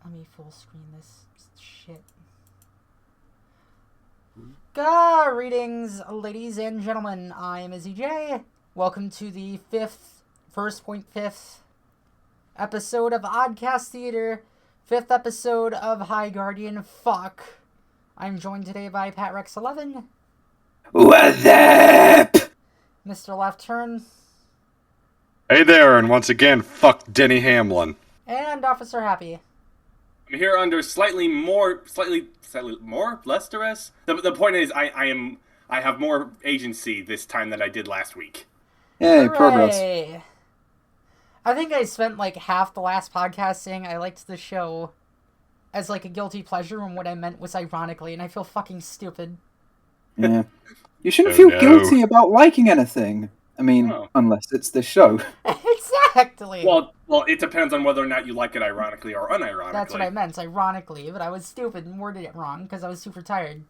Let me full screen this shit. Greetings, ladies and gentlemen. I am Izzy J. Welcome to the fifth episode of Oddcast Theater. 5th episode of High Guardian. Fuck. I'm joined today by Pat Rex 11. What's up? Mr. Left Turn. Hey there, and once again, fuck Denny Hamlin. And Officer Happy. I'm here under slightly more, less duress. The point is, I have more agency this time than I did last week. Yay, progress. I think I spent like half the last podcast saying I liked the show as like a guilty pleasure when what I meant was ironically, and I feel fucking stupid. Yeah. You shouldn't feel guilty about liking anything. I mean, unless it's this show. Exactly. Well, it depends on whether or not you like it ironically or unironically. That's what I meant, ironically, but I was stupid and worded it wrong because I was super tired.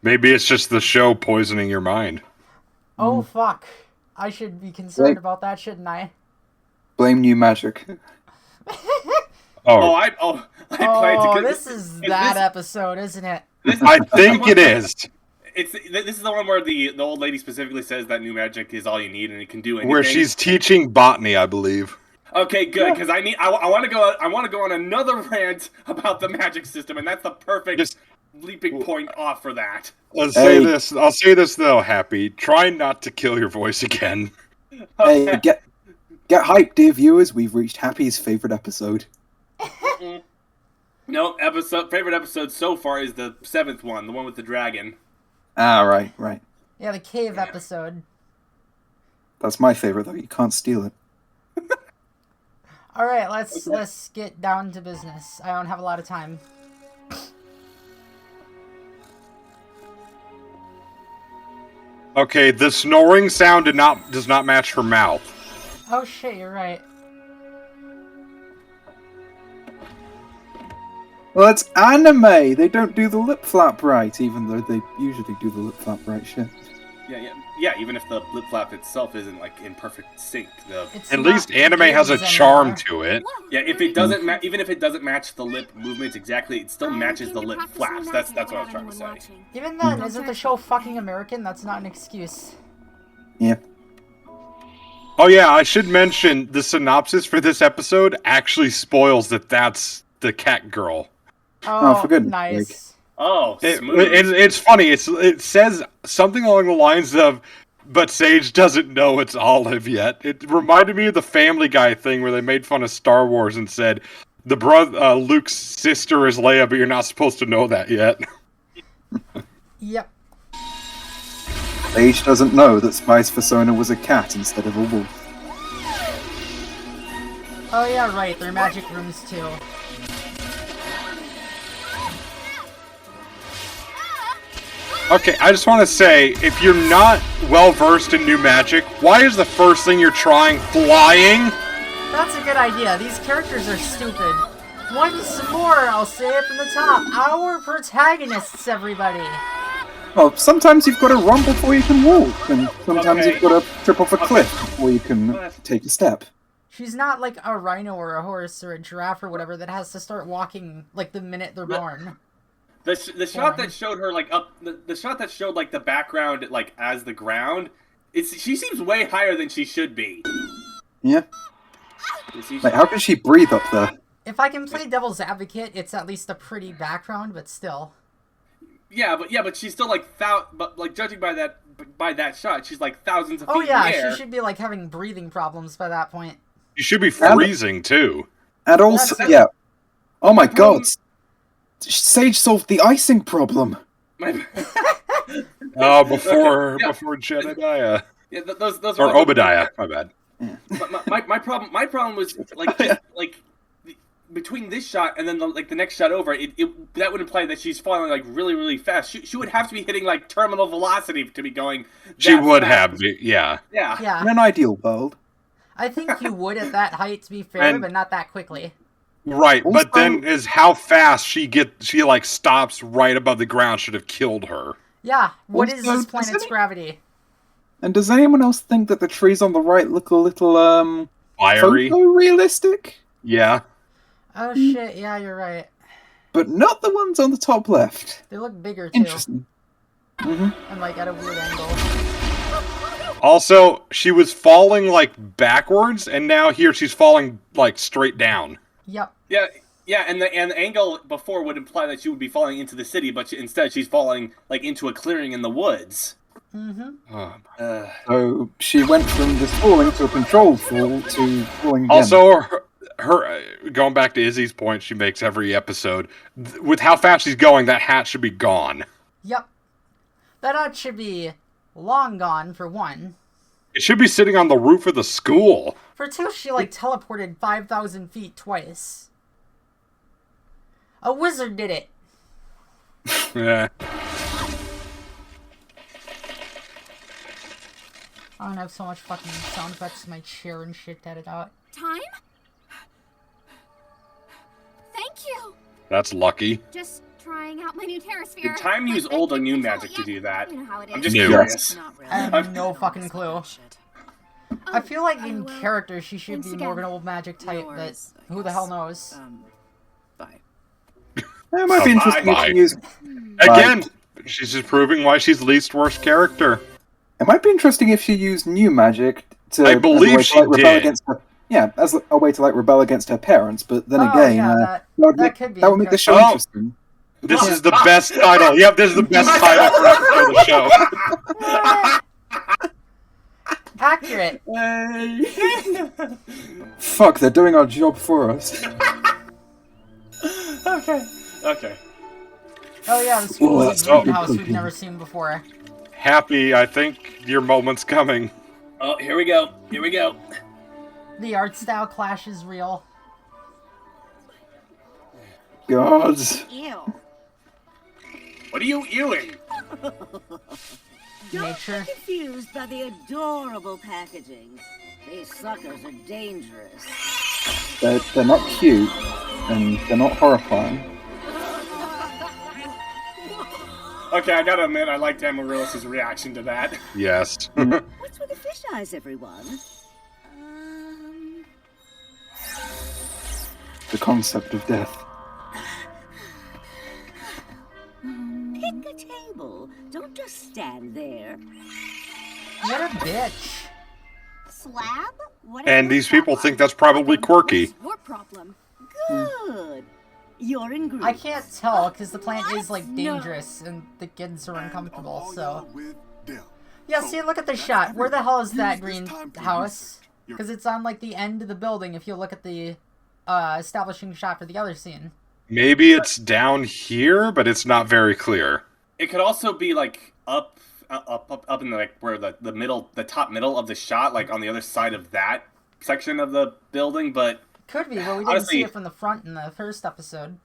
Maybe it's just the show poisoning your mind. Oh, fuck. I should be concerned about that, shouldn't I? Blame new magic. I plan to... This is that episode, isn't it? I think it is. This is the one where the old lady specifically says that new magic is all you need and it can do anything. Where she's teaching botany, I believe. Okay, good, because I want to go on another rant about the magic system, and that's the perfect leaping point off for that. I'll say this though, Happy. Try not to kill your voice again. Hey, get hyped, dear viewers. We've reached Happy's favorite episode. No, favorite episode so far is the 7th one, the one with the dragon. Ah, right. Yeah, the cave episode. That's my favorite, though. You can't steal it. Alright, let's get down to business. I don't have a lot of time. Okay, the snoring sound does not match her mouth. Oh shit, you're right. Well, it's anime! They don't do the lip flap right, even though they usually do the lip flap right shit. Yeah, even if the lip flap itself isn't, like, in perfect sync. At least anime has a charm to it. Yeah, if it doesn't even if it doesn't match the lip movements exactly, it still matches the lip flaps. That's what I was trying to say. Even then, isn't the show fucking American? That's not an excuse. Yeah. Oh yeah, I should mention, the synopsis for this episode actually spoils that that's the cat girl. Oh, for goodness nice. sake. Oh, it's funny. It says something along the lines of, "But Sage doesn't know it's Olive yet." It reminded me of the Family Guy thing where they made fun of Star Wars and said, "The Luke's sister is Leia, but you're not supposed to know that yet." Yep. Sage doesn't know that Spy's persona was a cat instead of a wolf. Oh yeah, right. They're magic rooms too. Okay, I just want to say, if you're not well-versed in new magic, why is the first thing you're trying flying? That's a good idea. These characters are stupid. Once more, I'll say it from the top. Our protagonists, everybody. Well, sometimes you've got to run before you can walk, and sometimes you've got to trip off a cliff before you can take a step. She's not like a rhino or a horse or a giraffe or whatever that has to start walking like the minute they're born. The shot that showed her like up the shot that showed like the background like as the ground, she seems way higher than she should be. Yeah. Like, how can she breathe up there? If I can play devil's advocate, it's at least a pretty background, but still. Yeah, but she's still like judging by that shot, she's like thousands of feet in the air. She she should be like having breathing problems by that point. You should be freezing too. And also, oh my god. Sage solved the icing problem. Oh, before Jedediah. Yeah, those or Obadiah. My bad. My problem was like between this shot and then the next shot over, that would imply that she's falling like really really fast. She would have to be hitting like terminal velocity to be going. She would have, yeah. In an ideal world, I think you would at that height, to be fair, but not that quickly. Right, but then is how fast she like stops right above the ground should have killed her. Yeah, what is this planet's gravity? And does anyone else think that the trees on the right look a little fiery, photorealistic? Yeah. Oh shit, yeah, you're right. But not the ones on the top left. They look bigger too. Interesting. And like at a weird angle. Also, she was falling like backwards, and now here she's falling like straight down. Yep. Yeah, and the angle before would imply that she would be falling into the city, but instead she's falling like into a clearing in the woods. So she went from just falling to a controlled fall to falling again. Also, her going back to Izzy's point she makes every episode, with how fast she's going, that hat should be gone. Yep. That hat should be long gone, for one. It should be sitting on the roof of the school. For two, she like teleported 5,000 feet twice. A wizard did it. Yeah. I'm gonna have so much fucking sound effects in my chair and shit to edit out. Time? Thank you. That's lucky. Just trying out my new terrace Did Time use old or new magic to do that? I'm just New. curious. I have no fucking clue. I feel like in character she should be more of an old magic type, but who the hell knows? It might be interesting if she used. Again, she's just proving why she's least worst character. It might be interesting if she used new magic to. I believe she rebel did. against her. Yeah, as a way to like rebel against her parents. But then Oh, again, yeah, that would make the show Oh. interesting. This is the best title. Yep, this is the best title for the show. Accurate. Fuck, they're doing our job for us. Okay. Oh yeah, the school is a Ooh, greenhouse we've cookie. never seen before. Happy, I think your moment's coming. Oh, here we go. The art style clash is real. God. Ew. What are you ewing? Nature. Confused by the adorable packaging. These suckers are dangerous. They're not cute, and they're not horrifying. Okay, I gotta admit, I liked Amaryllis' reaction to that. Yes. What's with the fish eyes, everyone? The concept of death. Pick a table. Don't just stand there. What a bitch. Slab? What And these people think that's probably quirky. Your problem. Good. You're in groups. I can't tell because the plant is like dangerous and the kids are uncomfortable, so. Yeah, see, look at the shot. Where the hell is that green house? Because it's on like the end of the building if you look at the establishing shot for the other scene. Maybe it's down here, but it's not very clear. It could also be like up in the like where the top middle of the shot, like on the other side of that section of the building, but Could be, but we didn't honestly, see it from the front in the first episode.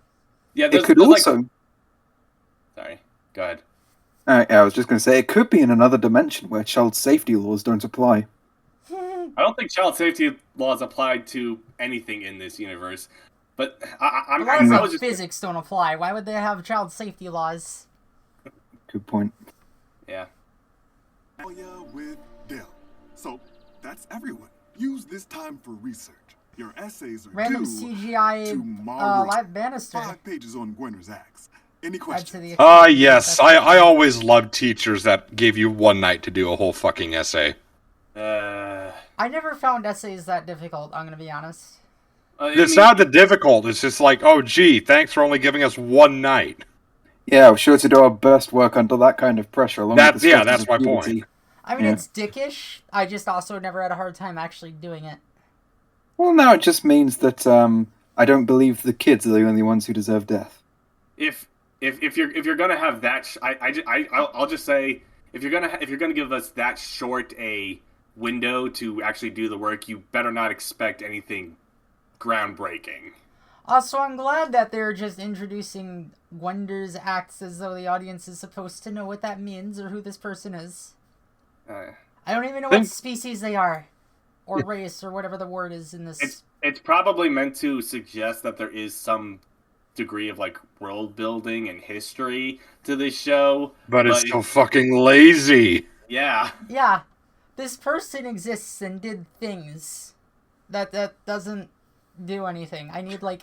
yeah, It could there's also. like, sorry, go ahead. I was just going to say, it could be in another dimension where child safety laws don't apply. I don't think child safety laws apply to anything in this universe, but I Laws was of just physics don't apply. Why would they have child safety laws? Good point. yeah. With Dell. So that's everyone. Use this time for research. Your essays are Random due CGI tomorrow. live banister. 5 pages on Gwenner's axe. Any Add to questions? the Yes. I always loved teachers that gave you one night to do a whole fucking essay. I never found essays that difficult, I'm gonna be honest. It's not that difficult. It's just like, oh, gee, thanks for only giving us one night. Yeah, we're sure to do our best work under that kind of pressure. Along with the Yeah, stresses that's of my puberty. point. I mean, Yeah. it's dickish. I just also never had a hard time actually doing it. Well, now it just means that I don't believe the kids are the only ones who deserve death. If you're gonna have that, I'll just say if you're gonna give us that short a window to actually do the work, you better not expect anything groundbreaking. Also, I'm glad that they're just introducing Gwender's acts as though the audience is supposed to know what that means or who this person is. I don't even know what species they are, or race, or whatever the word is in this. It's probably meant to suggest that there is some degree of like world building and history to this show, But it's so fucking lazy. Yeah. Yeah, this person exists and did things. That doesn't do anything. I need like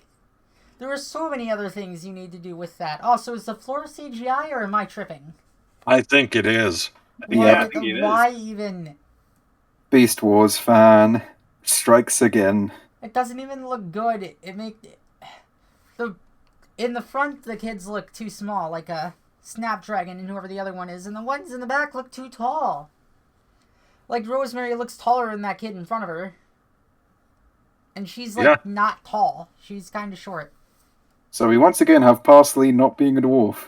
There are so many other things you need to do with that. Also, is the floor CGI or am I tripping? I think it is. Yeah, I think it is. Why even? Beast Wars fan strikes again. It doesn't even look good. In the front, the kids look too small, like a Snapdragon and whoever the other one is, and the ones in the back look too tall. Like, Rosemary looks taller than that kid in front of her. And she's, like, not tall. She's kind of short. So we once again have Parsley not being a dwarf.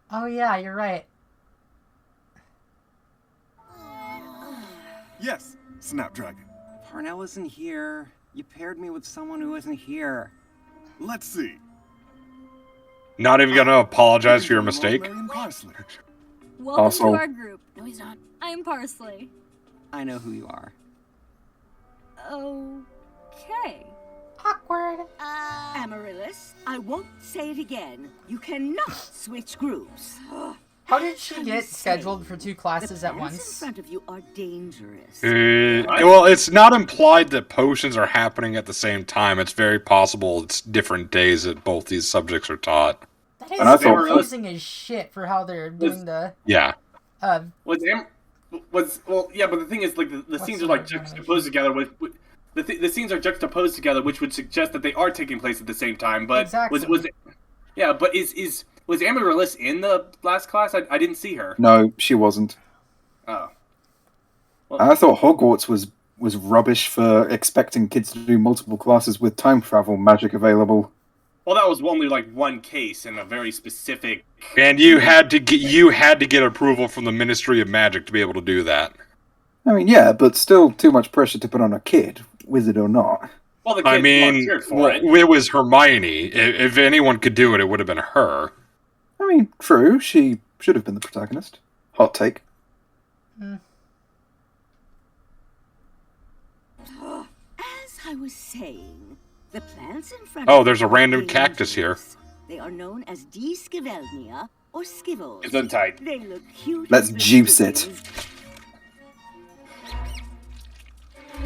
Oh, yeah, you're right. Yes, Snapdragon. Parnell isn't here. You paired me with someone who isn't here. Let's see. Not even gonna apologize for your mistake? Rosemary and Parsley. Welcome Also- to our group. No, he's not. I'm Parsley. I know who you are. Okay. Awkward. Amaryllis, I won't say it again. You cannot switch groups. How did she get scheduled for 2 classes The at plants in once? front of you are dangerous. Well, it's not implied that potions are happening at the same time. It's very possible it's different days that both these subjects are taught. That And I is thought- confusing as shit for how they're doing the... Yeah. Well, yeah, but the thing is, like, the scenes are, like, juxtaposed together with the scenes are juxtaposed together, which would suggest that they are taking place at the same time. But Exactly. was Amaryllis in the last class? I didn't see her. No, she wasn't. Oh. And I thought Hogwarts was rubbish for expecting kids to do multiple classes with time travel magic available. Well, that was only like one case in a very specific. And you had to get approval from the Ministry of Magic to be able to do that. I mean, yeah, but still too much pressure to put on a kid, wizard or not. Well, the kids volunteered for it. It was Hermione. If anyone could do it, it would have been her. I mean, true, she should have been the protagonist. Hot take. As I was saying, the plants in front Oh, of there's you a are random cactus here. dangerous. They are known as D. Scivelnia or skivels. It's untied. They look cute. Let's as juice it. babies.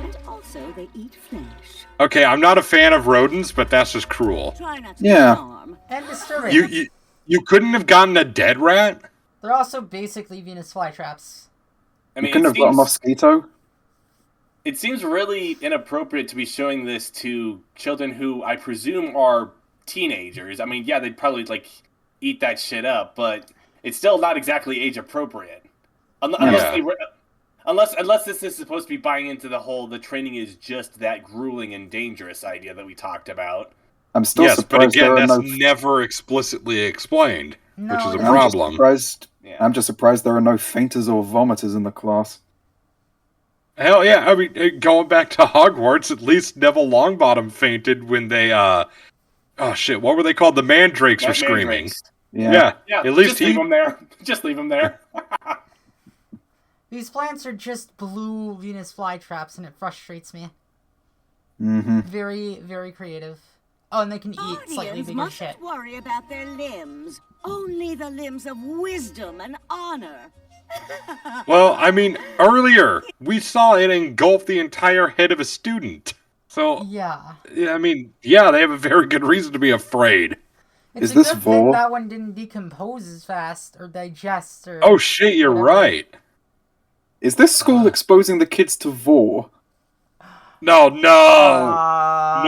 And also, they eat flesh. Okay, I'm not a fan of rodents, but that's just cruel. Try not to Yeah. harm. And disturbing. You couldn't have gotten a dead rat? They're also basically Venus flytraps. I You mean, couldn't have got a mosquito. it seems really inappropriate to be showing this to children who I presume are teenagers. I mean, yeah, they'd probably like eat that shit up, but it's still not exactly age appropriate. Unless this is supposed to be buying into the training is just that grueling and dangerous idea that we talked about. I'm still Yes, but surprised again, there are that's no. never explicitly explained, No, which is a it's- problem. Yeah. I'm just surprised there are no fainters or vomiters in the class. Hell yeah, I mean, going back to Hogwarts, at least Neville Longbottom fainted when they, oh shit, what were they called? The mandrakes were screaming. Mandrakes. Yeah. Yeah, at least just leave them there. Just leave them there. These plants are just blue Venus flytraps, and it frustrates me. Mm-hmm. Very, very creative. Oh, and they can eat slightly Guardians bigger mustn't shit. worry about their limbs. Only the limbs of wisdom and honor. Well, I mean, earlier, we saw it engulf the entire head of a student. So, Yeah. I mean, yeah, they have a very good reason to be afraid. It's Is a this good thing Vor? that one didn't decompose as fast or digest or... Oh shit, you're whatever. right. Is this school exposing the kids to Vor? No, no, I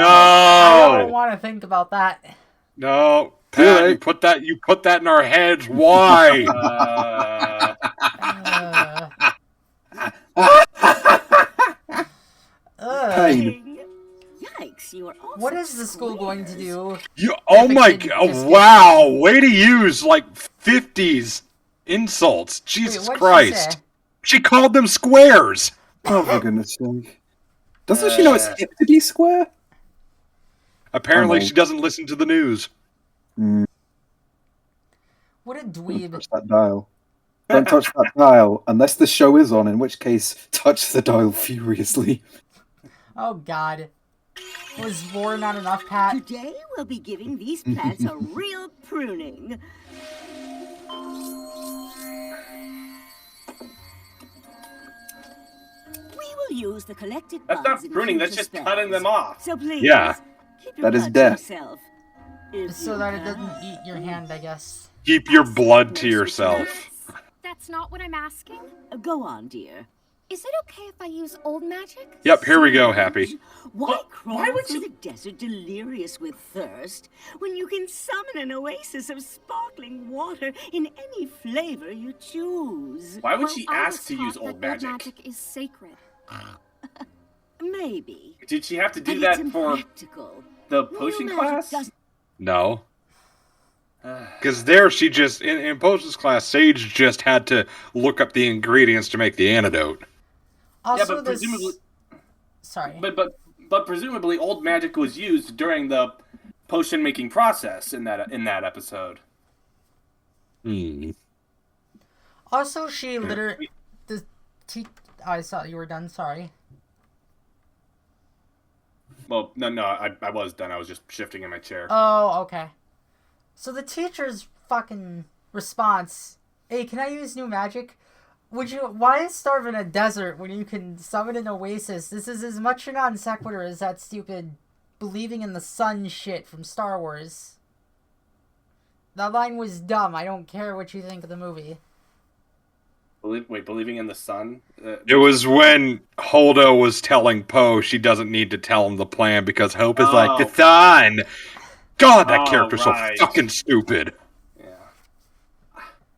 don't no, want to think about that. no. Too Pat, late. you put that in our heads. Why? Pain. Yikes, you are all What such is the school going to squares. do? Oh If a my kid god! just Wow, way to use like 50s insults. Jesus what'd she Christ! say? She called them squares. Oh, for goodness sake. Doesn't she know it's hip to be square? Apparently, I'm she doesn't listen to the news. What a Don't dweeb. touch that dial. Don't touch that dial, unless the show is on, in which case, touch the dial furiously. Oh god. Was Vor not enough, Pat? Today we'll be giving these plants a real pruning. We will use the collected That's buds not in pruning, that's future just cutting them spells. off. So please, Yeah. Keep your That is blood to death. yourself, if So you that it can. doesn't eat your hand, I guess. Keep your blood to yourself. That's not what I'm asking. Go on, dear. Is it okay if I use old magic? Yep, here we go, Happy. Why Well, crawl why would through she- the desert delirious with thirst when you can summon an oasis of sparkling water in any flavor you choose? Why would Well, she I ask was to use taught old that magic? Old magic is sacred. Maybe. Did she have to do But that it's for impractical. the New potion magic class? doesn't- No. Because there she just, in Potions class, Sage just had to look up the ingredients to make the antidote. Also, but this. presumably- Sorry. But presumably old magic was used during the potion making process in that episode. Also, she literally. I thought you were done. Sorry. Well, no, I was done. I was just shifting in my chair. Oh, okay. So the teacher's fucking response, "Hey, can I use new magic? Why starve in a desert when you can summon an oasis? This is as much a non sequitur as that stupid believing in the sun shit from Star Wars." That line was dumb. I don't care what you think of the movie. Believing in the sun? It was when Holdo was telling Poe she doesn't need to tell him the plan because Hope is like, the sun! God, that character's right. so fucking stupid. Yeah.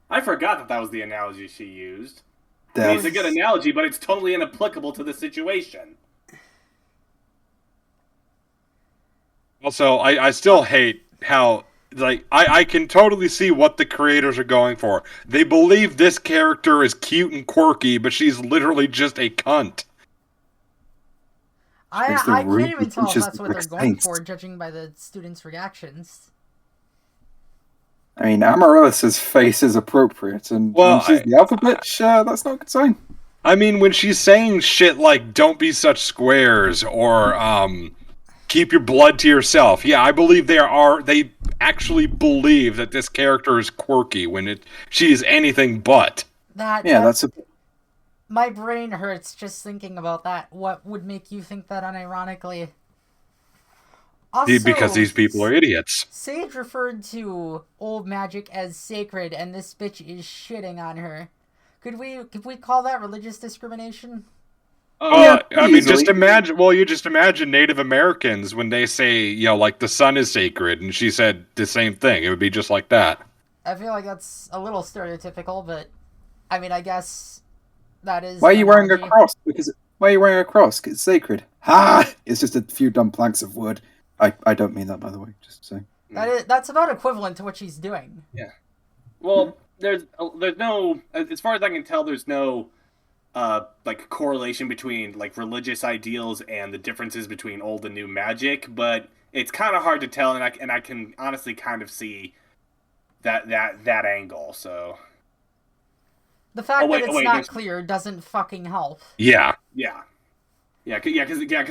I forgot that was the analogy she used. Death. It's a good analogy, but it's totally inapplicable to the situation. Also, I still hate how, like, I can totally see what the creators are going for. They believe this character is cute and quirky, but she's literally just a cunt. I Makes the can't room even tell if just that's what they're looks going nice. for, judging by the students' reactions. I mean, Amaryllis's face is appropriate, and Well, when she's the alpha bitch, that's not a good sign. I mean, when she's saying shit like, don't be such squares, or, keep your blood to yourself. Yeah, I believe they actually believe that this character is quirky when she is anything but. That's a My brain hurts just thinking about that. What would make you think that unironically? Also, Because these people are idiots. Sage referred to old magic as sacred, and this bitch is shitting on her. Could we call that religious discrimination? I mean, easily. you just imagine Native Americans when they say, like, the sun is sacred, and she said the same thing. It would be just like that. I feel like that's a little stereotypical, but I mean, I guess that is. Why are you wearing a analogy. cross? Why are you wearing a cross? It's sacred. Ha! It's just a few dumb planks of wood. I don't mean that, by the way. Just saying. That's about equivalent to what she's doing. Yeah. Well, there's no, as far as I can tell, there's no like correlation between like religious ideals and the differences between old and new magic, but it's kind of hard to tell, and I can honestly kind of see that angle. So The fact that it's not there's- clear doesn't fucking help. Yeah. Because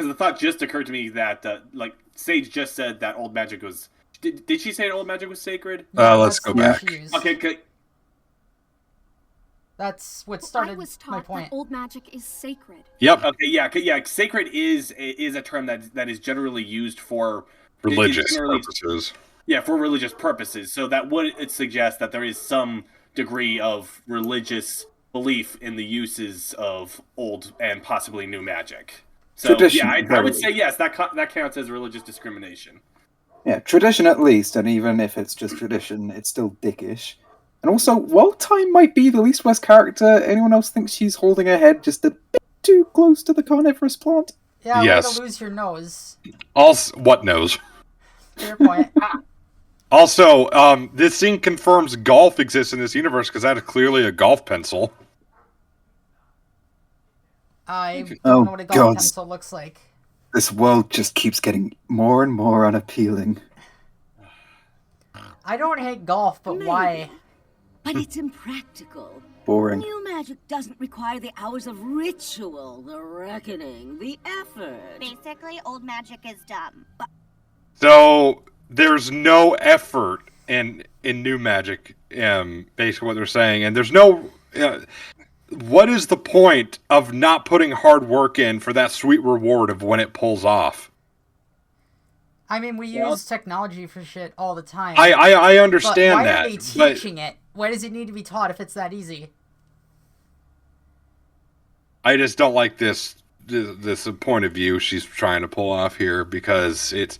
the thought just occurred to me that like Sage just said that old magic was. Did she say old magic was sacred? Let's that's go the word back. she used. Okay. That's what I started was my taught point. that old magic is sacred. Yep. Okay. Yeah. Sacred is a term that is generally used for Religious generally- purposes. Yeah, for religious purposes. So that would suggest that there is some degree of religious belief in the uses of old and possibly new magic. So Tradition, yeah, I very. would say yes. That counts as religious discrimination. Yeah, tradition at least, and even if it's just tradition, it's still dickish. And also, while Time might be the least worst character, anyone else thinks she's holding her head just a bit too close to the carnivorous plant? Yeah, Yes. way to lose your nose. Also, what knows? Fair point. Also, this scene confirms golf exists in this universe because that is clearly a golf pencil. I don't Oh, know what a golf God. pencil looks like. This world just keeps getting more and more unappealing. I don't hate golf, but Maybe. why? But it's impractical. Boring. New magic doesn't require the hours of ritual, the reckoning, the effort. Basically, old magic is dumb. So there's no effort in new magic, basically what they're saying, and there's no. What is the point of not putting hard work in for that sweet reward of when it pulls off? I mean, we use technology for shit all the time. I understand but why that. are they teaching it? Why does it need to be taught if it's that easy? I just don't like this point of view she's trying to pull off here, because it's...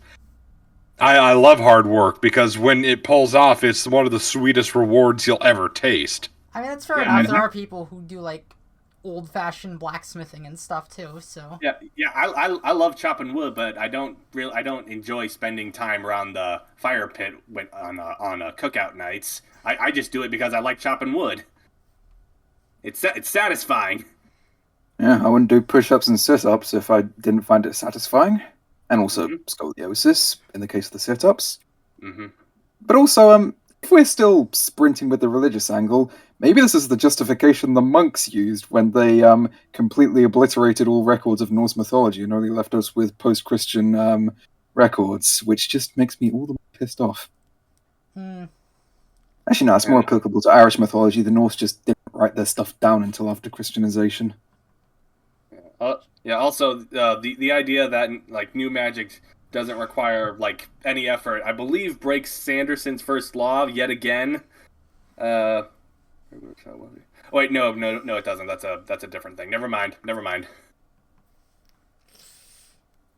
I love hard work, because when it pulls off, it's one of the sweetest rewards you'll ever taste. I mean, that's fair enough. There are people who do, like, old-fashioned blacksmithing and stuff, too, so... Yeah, I love chopping wood, but I don't enjoy spending time around the fire pit on cookout nights. I just do it because I like chopping wood. It's satisfying. Yeah, I wouldn't do push-ups and sit-ups if I didn't find it satisfying. And also scoliosis, in the case of the sit-ups. Mm-hmm. But also, if we're still sprinting with the religious angle, maybe this is the justification the monks used when they completely obliterated all records of Norse mythology and only left us with post-Christian records, which just makes me all the more pissed off. Actually, no, it's more applicable to Irish mythology. The Norse just didn't write their stuff down until after Christianization. Yeah. Also, the idea that like new magic doesn't require like any effort, I believe, breaks Sanderson's first law yet again. Wait, no, it doesn't. That's a different thing. Never mind.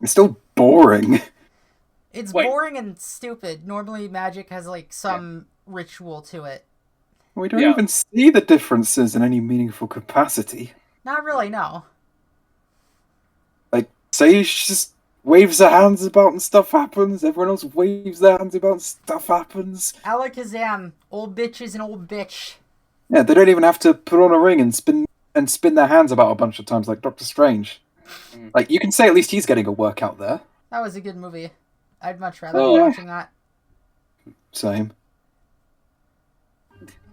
It's still boring. It's boring and stupid. Normally, magic has like some ritual to it. We don't even see the differences in any meaningful capacity. Not really, no. Like, Sage just waves her hands about and stuff happens. Everyone else waves their hands about and stuff happens. Alakazam, old bitch is an old bitch. Yeah, they don't even have to put on a ring and spin their hands about a bunch of times like Doctor Strange. Like, you can say at least he's getting a workout there. That was a good movie. I'd much rather be watching that. Same.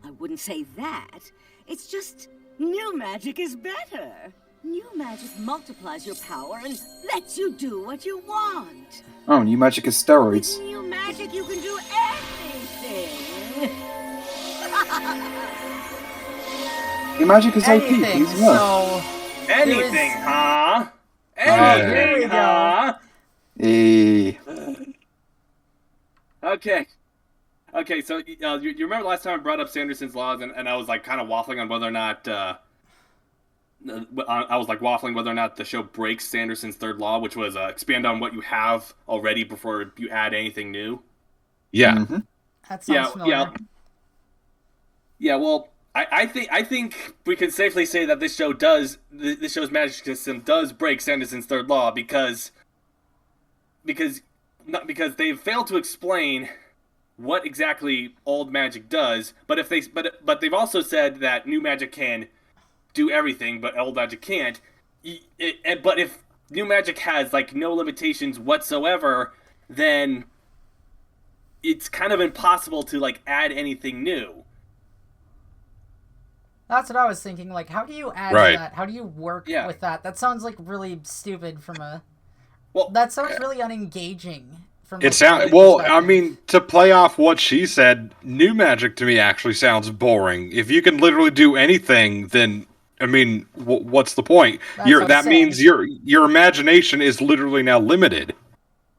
I wouldn't say that. It's just new magic is better. New magic multiplies your power and lets you do what you want. Oh, new magic is steroids. With new magic, you can do anything. New magic is OP. Anything, Please work. Anything, huh? Here we go. Okay, so you remember last time I brought up Sanderson's laws, and I was like kind of waffling on whether or not the show breaks Sanderson's third law, which was expand on what you have already before you add anything new. Yeah. Mm-hmm. That sounds familiar. Yeah. Well, I think we can safely say that this show's magic system does break Sanderson's third law because they've failed to explain what exactly old magic does, but they've also said that new magic can do everything, but old magic can't. But if new magic has like no limitations whatsoever, then it's kind of impossible to like add anything new. That's what I was thinking. Like, how do you add that? How do you work with that? That sounds like really stupid from a. Well, that sounds really unengaging. It sounds well. I mean, to play off what she said, new magic to me actually sounds boring. If you can literally do anything, then I mean, what's the point? That means your imagination is literally now limited.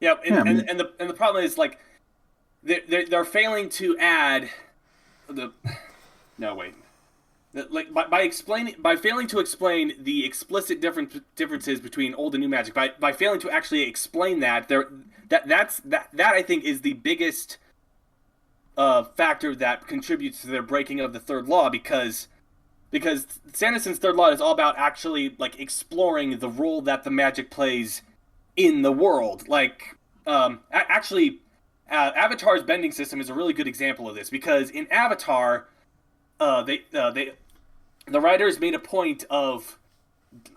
Yeah, and the problem is like they're failing to add the. No wait. Like by failing to explain the explicit differences between old and new magic, by failing to actually explain that that I think is the biggest factor that contributes to their breaking of the third law, because Sanderson's third law is all about actually like exploring the role that the magic plays in the world. Like Avatar's bending system is a really good example of this, because in Avatar, the writers made a point of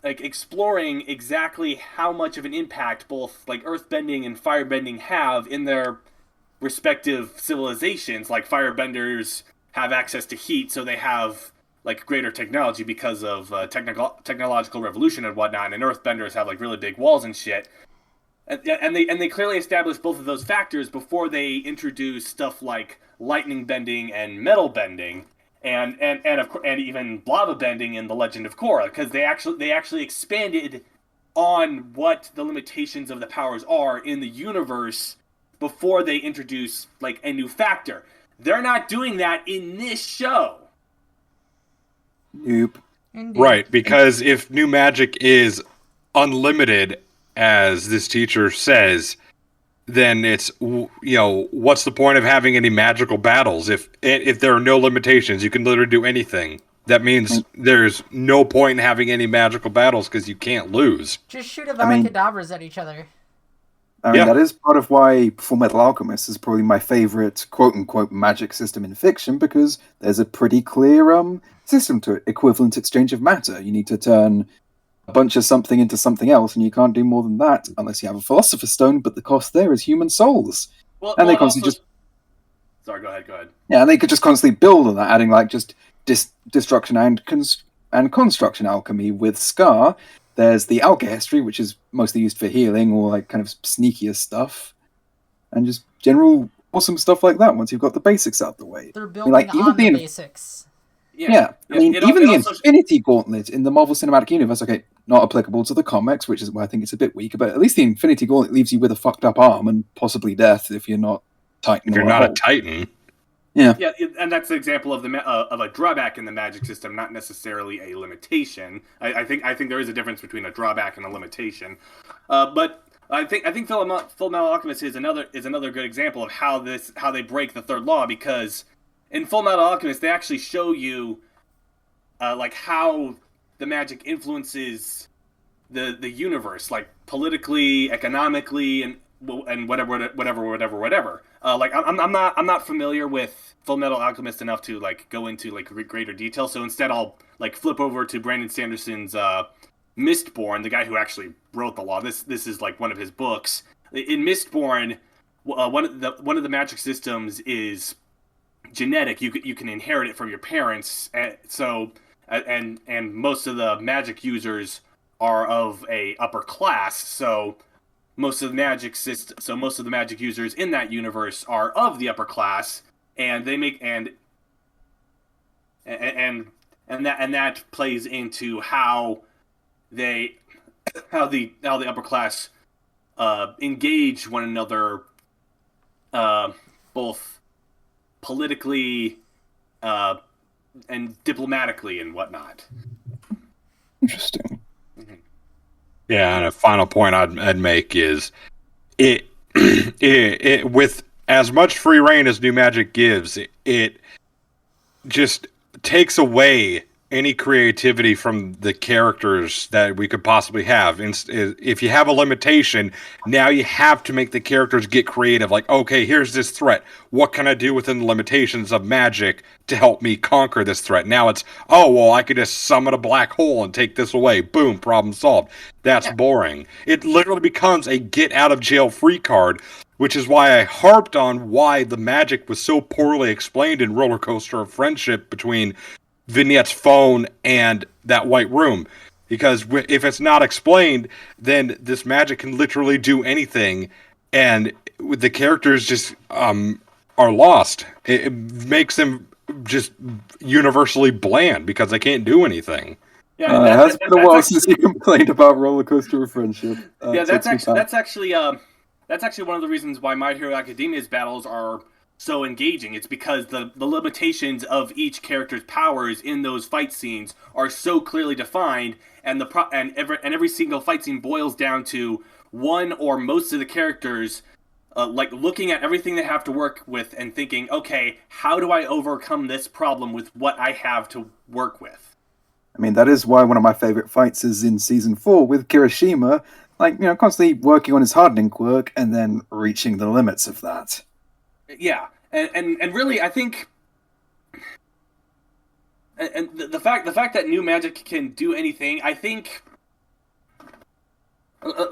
like exploring exactly how much of an impact both like earthbending and firebending have in their respective civilizations. Like firebenders have access to heat, so they have like greater technology because of technological revolution and whatnot, and earthbenders have like really big walls and shit. And they clearly established both of those factors before they introduced stuff like lightning bending and metal bending. And even lava bending in The Legend of Korra, because they actually expanded on what the limitations of the powers are in the universe before they introduce like a new factor. They're not doing that in this show. Nope. Indeed. Right, because if new magic is unlimited, as this teacher says, then it's, what's the point of having any magical battles if there are no limitations? You can literally do anything. That means there's no point in having any magical battles because you can't lose. Just shoot Avada Kedavras at each other. I mean, that is part of why Full Metal Alchemist is probably my favorite quote-unquote magic system in fiction, because there's a pretty clear system to it. Equivalent exchange of matter. You need to turn a bunch of something into something else, and you can't do more than that unless you have a Philosopher's Stone, but the cost there is human souls. They constantly Sorry, go ahead. Yeah, and they could just constantly build on that, adding like just destruction and construction alchemy with Scar. There's the alchemy, which is mostly used for healing or like kind of sneakier stuff, and just general awesome stuff like that. Once you've got the basics out the way, they're building on the basics. Yeah. I mean, even the Infinity Gauntlet in the Marvel Cinematic Universe, okay, not applicable to the comics, which is why I think it's a bit weaker. But at least the Infinity Gauntlet leaves you with a fucked up arm and possibly death if you're not Titan. If you're not a Titan. Yeah, and that's an example of of a drawback in the magic system, not necessarily a limitation. I think there is a difference between a drawback and a limitation, but I think Full Metal Alchemist is another good example of how they break the third law, because in Full Metal Alchemist they actually show you like how the magic influences the universe, like politically, economically, and whatever. Like I'm not familiar with Full Metal Alchemist enough to like go into like greater detail. So instead, I'll like flip over to Brandon Sanderson's Mistborn, the guy who actually wrote the law. This is like one of his books. In Mistborn, one of the magic systems is genetic. You can inherit it from your parents. And most of the magic users are of a upper class. So most of the magic users in that universe are of the upper class, and they make and that plays into how the upper class engage one another, both politically and diplomatically and whatnot. Interesting. Yeah, and a final point I'd make is it with as much free reign as new magic gives, it just takes away any creativity from the characters that we could possibly have. If you have a limitation, now you have to make the characters get creative. Like, okay, here's this threat. What can I do within the limitations of magic to help me conquer this threat? Now it's, I could just summon a black hole and take this away. Boom, problem solved. That's boring. It literally becomes a get out of jail free card, which is why I harped on why the magic was so poorly explained in Roller Coaster of Friendship between Vignette's phone and that white room. Because if it's not explained, then this magic can literally do anything, and the characters just are lost. It makes them just universally bland because they can't do anything. Yeah, it has been a while since you complained about Roller Coaster of Friendship. That's actually one of the reasons why My Hero Academia's battles are so engaging. It's because the limitations of each character's powers in those fight scenes are so clearly defined, and every single fight scene boils down to one or most of the characters like looking at everything they have to work with and thinking, okay, how do I overcome this problem with what I have to work with? I mean, that is why one of my favorite fights is in Season 4 with Kirishima, constantly working on his hardening quirk and then reaching the limits of that. Yeah, and really, I think, and the fact that new magic can do anything, I think,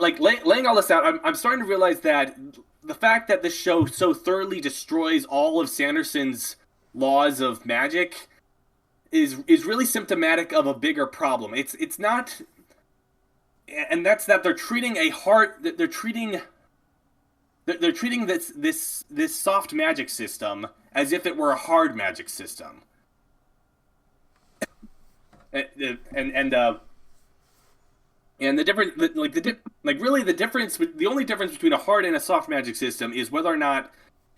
like laying all this out, I'm starting to realize that the fact that this show so thoroughly destroys all of Sanderson's laws of magic is really symptomatic of a bigger problem. It's not, and that's that they're treating this soft magic system as if it were a hard magic system. And And the difference, really the difference, the only difference between a hard and a soft magic system is whether or not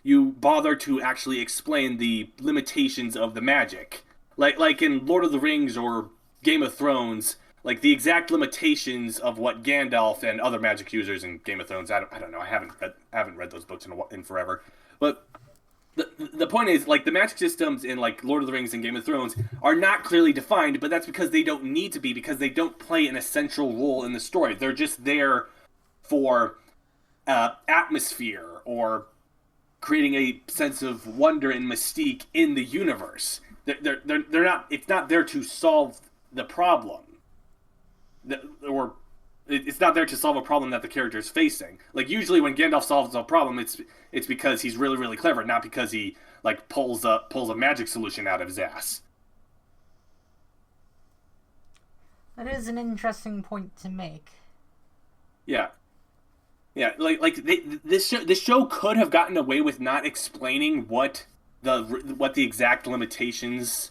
you bother to actually explain the limitations of the magic. Like in Lord of the Rings or Game of Thrones, like the exact limitations of what Gandalf and other magic users in Game of Thrones. I don't know. I haven't read those books in forever. But the point is, like, the magic systems in like Lord of the Rings and Game of Thrones are not clearly defined, but that's because they don't need to be, because they don't play an essential role in the story. They're just there for atmosphere or creating a sense of wonder and mystique in the universe. They're not. It's not there to solve the problem, or it's not there to solve a problem that the character is facing. Like, usually when Gandalf solves a problem, it's because he's really, really clever, not because he like pulls a magic solution out of his ass. That is an interesting point to make. Yeah. Yeah, this show could have gotten away with not explaining what the exact limitations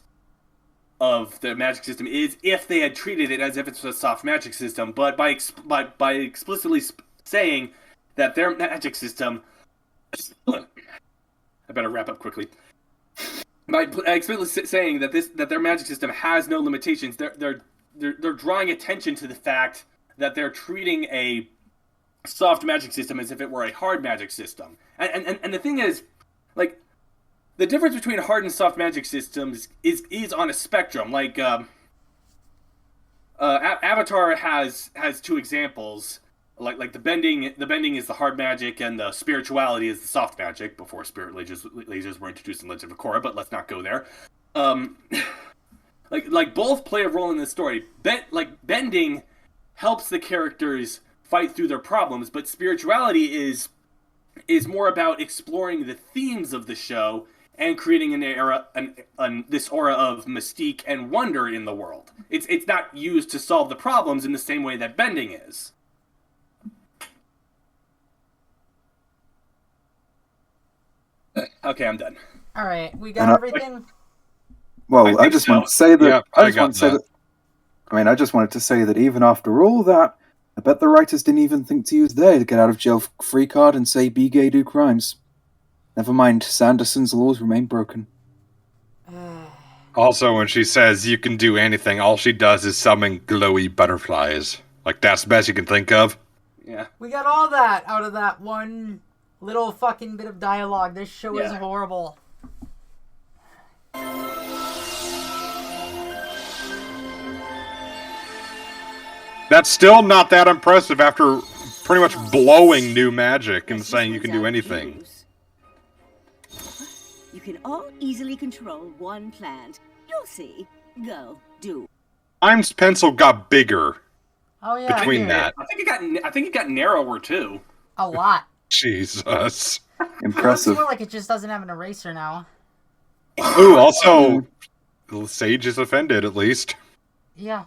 of the magic system is if they had treated it as if it's a soft magic system, but by explicitly saying that their magic system, I better wrap up quickly. By explicitly saying that their magic system has no limitations, they're drawing attention to the fact that they're treating a soft magic system as if it were a hard magic system. And the thing is, like, the difference between hard and soft magic systems is on a spectrum. Like, Avatar has two examples. Like the bending is the hard magic, and the spirituality is the soft magic. Before spirit lasers were introduced in Legend of Korra, but let's not go there. Like both play a role in this story. Bending helps the characters fight through their problems, but spirituality is more about exploring the themes of the show and creating this aura of mystique and wonder in the world. It's not used to solve the problems in the same way that bending is. Okay, I'm done. All right, we got everything. Well, I just want to say that. Yeah, I just wanted to say that even after all that, I bet the writers didn't even think to use their get out of jail free card and say be gay, do crimes. Never mind, Sanderson's laws remain broken. Also, when she says you can do anything, all she does is summon glowy butterflies. Like, that's the best you can think of. Yeah. We got all that out of that one little fucking bit of dialogue. This show is horrible. That's still not that impressive after pretty much blowing new magic and saying you can do anything. You can all easily control one plant. You'll see. Go, do. Time's pencil got bigger. Oh yeah. Between that, I think it got narrower too. A lot. Jesus. Impressive. It's more like it just doesn't have an eraser now. Ooh, also, Sage is offended at least. Yeah.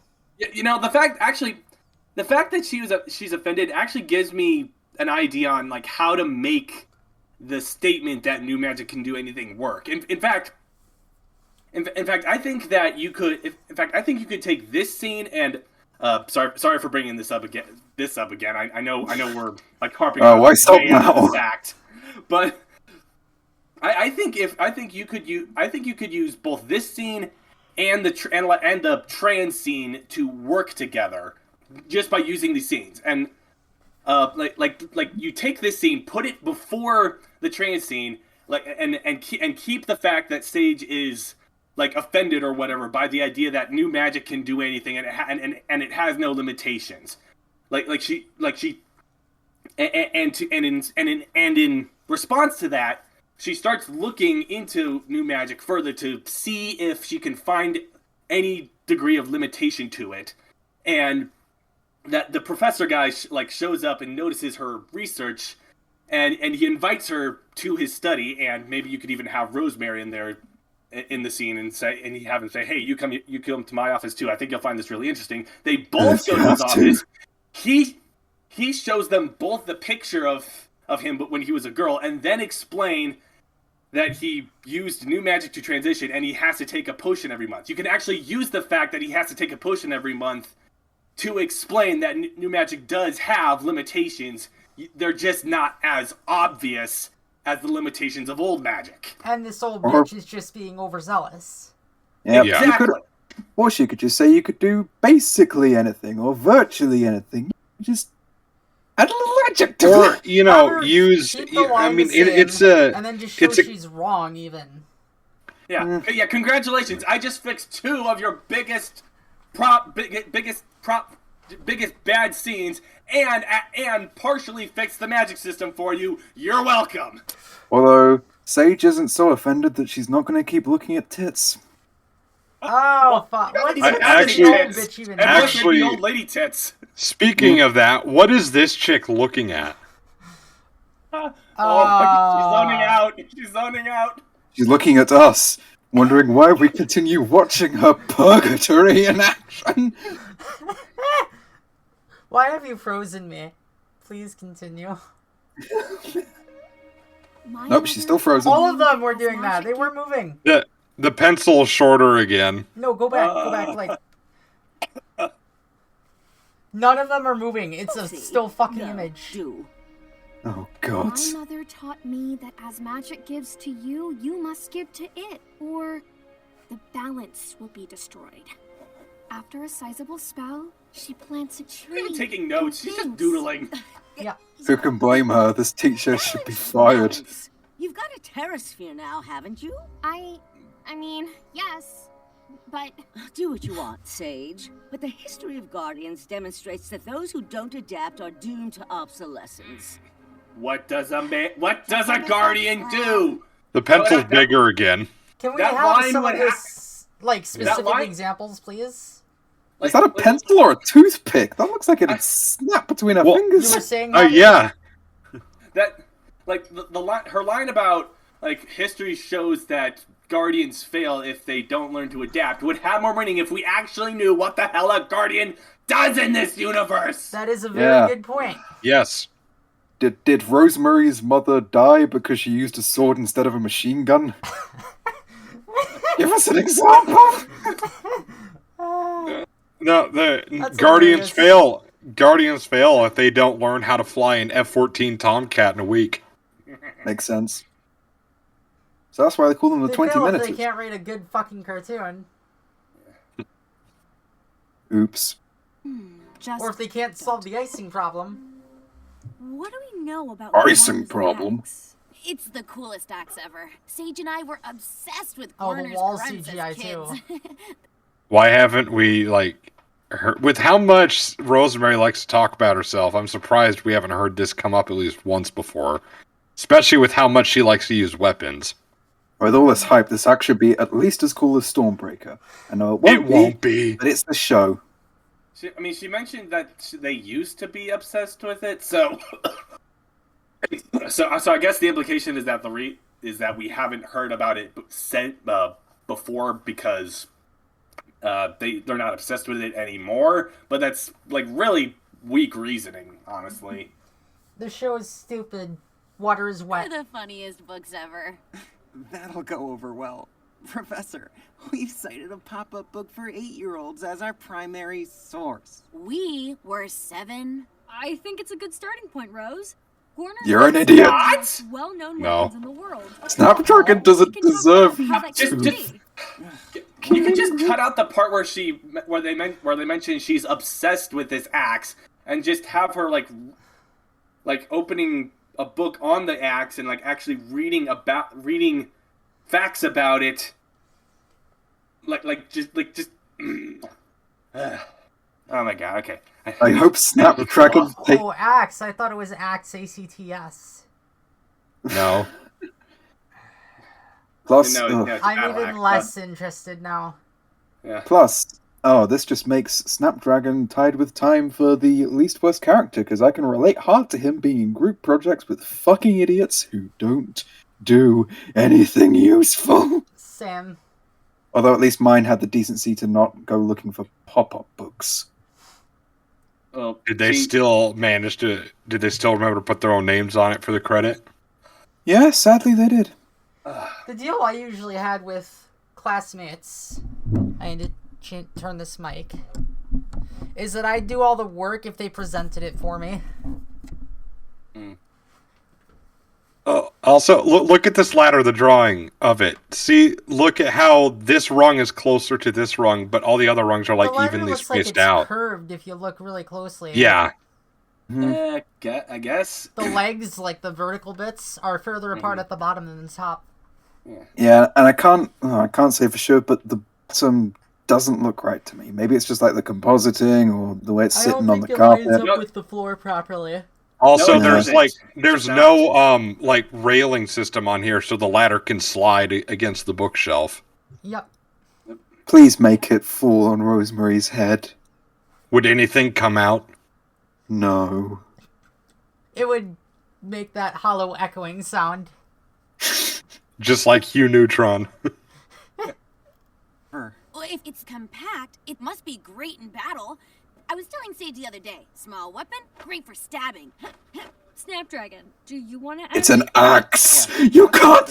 You know, the fact that she's offended actually gives me an idea on like how to make the statement that new magic can do anything work. In fact, I think that you could. I think you could take this scene and sorry for bringing this up again. I know we're like harping on the fact, but I think you could use both this scene and the trans scene to work together just by using these scenes. And like you take this scene, put it before the trans scene, like and keep the fact that Sage is like offended or whatever by the idea that new magic can do anything and it has no limitations. In response to that, she starts looking into new magic further to see if she can find any degree of limitation to it, and that the professor guy shows up and notices her research, and he invites her to his study, and maybe you could even have Rosemary in there in the scene and have him say, "Hey, you come to my office too. I think you'll find this really interesting." They both go to his office. He shows them both the picture of him, but when he was a girl, and then explain that he used new magic to transition and he has to take a potion every month. You can actually use the fact that he has to take a potion every month to explain that new magic does have limitations. They're just not as obvious as the limitations of old magic. And this old Or- bitch is just being overzealous. Yeah, Yeah. you could, Exactly. or she could just say you could do basically anything or virtually anything. Just add a little adjective. Or you know, Have her use. keep the I line mean, the same, it's a. and then just show it's a- she's wrong even. Yeah, yeah. Congratulations! I just fixed 2 of your biggest bad scenes, and partially fixed the magic system for you. You're welcome. Although Sage isn't so offended that she's not going to keep looking at tits. Oh, fuck. What I does actually- the old bitch even And know? plus, maybe Actually- old lady tits. Speaking of that, what is this chick looking at? Oh, she's zoning out. She's zoning out. She's looking at us, wondering why we continue watching her purgatory in action. Why have you frozen me? Please continue. My Nope, she's still mother frozen. All of them were has doing that. They magic weren't moving. The pencil shorter again. No, go back. Go back. Like, none of them are moving. It's a Oopsie. still fucking No, image. do. Oh god. My mother taught me that as magic gives to you, you must give to it, or the balance will be destroyed. After a sizable spell, she plants a tree. Not even taking notes. She's just Thanks. doodling. Who can blame her? This teacher should be fired. Balance. You've got a terrasphere now, haven't you? I mean, yes, but Do what you want, Sage. But the history of Guardians demonstrates that those who don't adapt are doomed to obsolescence. What does a guardian do? The pencil's that- bigger again. Can we That have line some of would this, like, specific line- examples, please? Is that a pencil or a toothpick? That looks like it'd snap between her Well- You were fingers. saying that? Yeah. That, like the line, her line about like history shows that guardians fail if they don't learn to adapt would have more meaning if we actually knew what the hell a guardian does in this universe. That is a very Yeah. good point. Yes. Did Rosemary's mother die because she used a sword instead of a machine gun? Give us an example. No, the That's Guardians hilarious. fail. Guardians fail if they don't learn how to fly an F-14 Tomcat in a week. Makes sense. So that's why they call them the They 20 fail if minutes. they can't write a good fucking cartoon. Oops. just Or if they can't solve the icing problem. what do we know about Icing Warner's problem. axe? It's the coolest axe ever. Sage and I were obsessed with Oh, the Warner's wall grunts as CGI kids. too. Why haven't we, like, with how much Rosemary likes to talk about herself, I'm surprised we haven't heard this come up at least once before. Especially with how much she likes to use weapons. With all this hype, this act should be at least as cool as Stormbreaker. I know It won't be. but it's the show. She mentioned that they used to be obsessed with it, so so I guess the implication is that that we haven't heard about it before because they're not obsessed with it anymore. But that's like really weak reasoning, honestly. The show is stupid. Water is They're wet. the funniest books ever. That'll go over well. Professor, we've cited a pop-up book for 8-year-olds as our primary source. We were 7. I think it's a good starting point, Rose. Warner You're an has idiot. one of the most well-known No. weapons in the world. Snapdragon doesn't We can talk deserve about how that Just- came to just- be. You can just cut out the part where they mention she's obsessed with this axe, and just have her like opening a book on the axe and like actually reading facts about it. Oh my god. Okay. I hope Snapdragon take Oh, Axe. I thought it was Axe ACTS. No. plus. No, ugh. it's I'm battle even axe, less interested now. Yeah. Plus, oh, this just makes Snapdragon tied with time for the least worst character, because I can relate hard to him being in group projects with fucking idiots who don't do anything useful. Sam. Although at least mine had the decency to not go looking for pop-up books. Well, Did they still remember to put their own names on it for the credit? Yeah, sadly they did. The deal I usually had with classmates, I need to turn this mic, is that I'd do all the work if they presented it for me. Also, look at this ladder, the drawing of it. See, look at how this rung is closer to this rung, but all the other rungs are like The ladder evenly looks like spaced it's out. curved if you look really closely. Yeah. I guess. The legs, like the vertical bits, are further apart at the bottom than the top. Yeah, and I can't say for sure, but the bottom doesn't look right to me. Maybe it's just like the compositing or the way it's I sitting don't on think the it lines carpet. up with the floor properly. Also, No, there's no like railing system on here, so the ladder can slide against the bookshelf. Yep. Please make it fall on Rosemary's head. Would anything come out? No. It would make that hollow echoing sound. Just like Hugh Neutron. Well, if it's compact, it must be great in battle. I was telling Sage the other day, small weapon, great for stabbing. Snapdragon, do you want to? It's an axe. You can't.